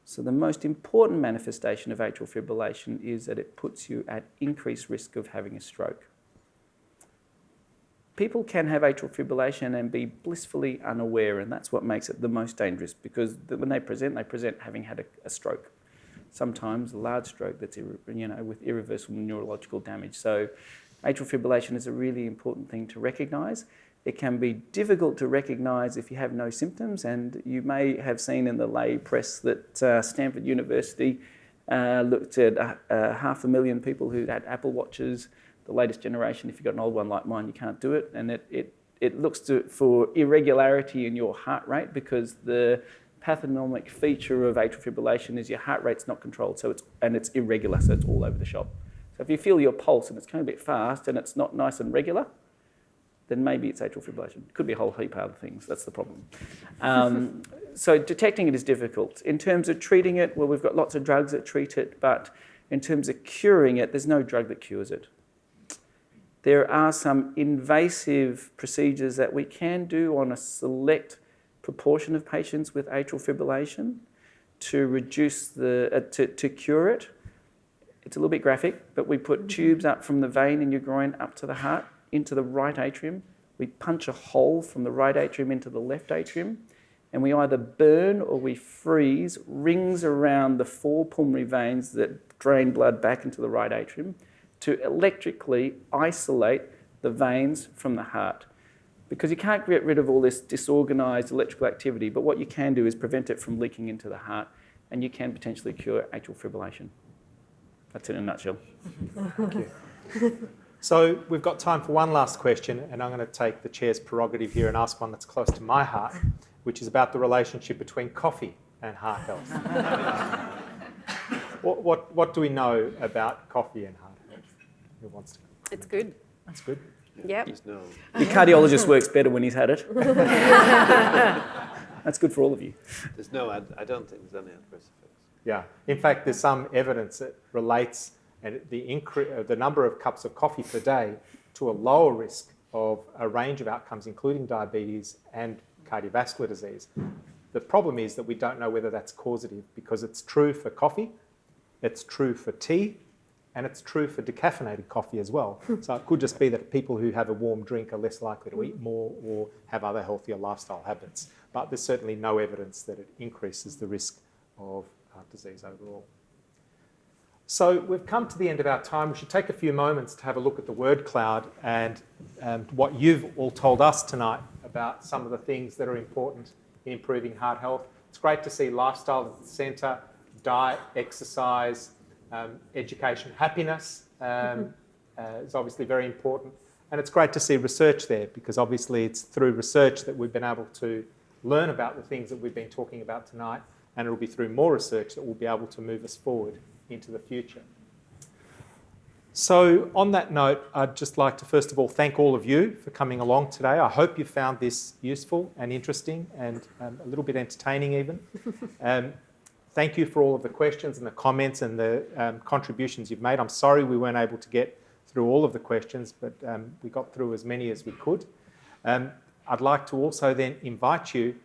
So the most important manifestation of atrial fibrillation is that it puts you at increased risk of having a stroke. People can have atrial fibrillation and be blissfully unaware, and that's what makes it the most dangerous, because when they present having had a stroke. Sometimes a large stroke that's with irreversible neurological damage. So atrial fibrillation is a really important thing to recognise. It can be difficult to recognise if you have no symptoms, and you may have seen in the lay press that Stanford University looked at 500,000 people who had Apple Watches, the latest generation. If you've got an old one like mine, you can't do it. And it looks for irregularity in your heart rate, because the pathognomic feature of atrial fibrillation is your heart rate's not controlled, and it's irregular, so it's all over the shop. So if you feel your pulse and it's going a bit fast and it's not nice and regular, then maybe it's atrial fibrillation. It could be a whole heap of other things. That's the problem. So detecting it is difficult. In terms of treating it, well, we've got lots of drugs that treat it, but in terms of curing it, there's no drug that cures it. There are some invasive procedures that we can do on a select proportion of patients with atrial fibrillation to reduce to cure it. It's a little bit graphic, but we put tubes up from the vein in your groin up to the heart, into the right atrium. We punch a hole from the right atrium into the left atrium, and we either burn or we freeze rings around the 4 pulmonary veins that drain blood back into the right atrium to electrically isolate the veins from the heart. Because you can't get rid of all this disorganised electrical activity, but what you can do is prevent it from leaking into the heart, and you can potentially cure atrial fibrillation. That's it in a nutshell. Thank you. So we've got time for one last question, and I'm going to take the chair's prerogative here and ask one that's close to my heart, which is about the relationship between coffee and heart health. What do we know about coffee and heart health? Who wants to? It's good. That's good. Yep. No. Your cardiologist works better when he's had it. That's good for all of you. There's no, I don't think there's any adverse effects. Yeah. In fact, there's some evidence that relates the number of cups of coffee per day to a lower risk of a range of outcomes, including diabetes and cardiovascular disease. The problem is that we don't know whether that's causative, because it's true for coffee, it's true for tea, and it's true for decaffeinated coffee as well. So it could just be that people who have a warm drink are less likely to eat more or have other healthier lifestyle habits. But there's certainly no evidence that it increases the risk of heart disease overall. So we've come to the end of our time. We should take a few moments to have a look at the word cloud and what you've all told us tonight about some of the things that are important in improving heart health. It's great to see lifestyle at the centre, diet, exercise, education, happiness is obviously very important. And it's great to see research there, because obviously it's through research that we've been able to learn about the things that we've been talking about tonight, and it'll be through more research that we'll be able to move us forward into the future. So on that note, I'd just like to first of all thank all of you for coming along today. I hope you found this useful and interesting and a little bit entertaining even. Thank you for all of the questions and the comments and the contributions you've made. I'm sorry we weren't able to get through all of the questions, but we got through as many as we could. I'd like to also then invite you,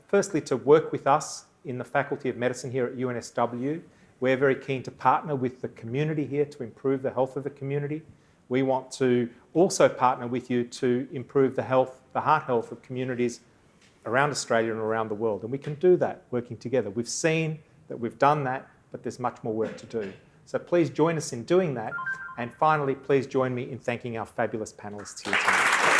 firstly, to work with us in the Faculty of Medicine here at UNSW. We're very keen to partner with the community here to improve the health of the community. We want to also partner with you to improve the heart health of communities around Australia and around the world. And we can do that working together. We've seen that we've done that, but there's much more work to do. So please join us in doing that. And finally, please join me in thanking our fabulous panellists here tonight.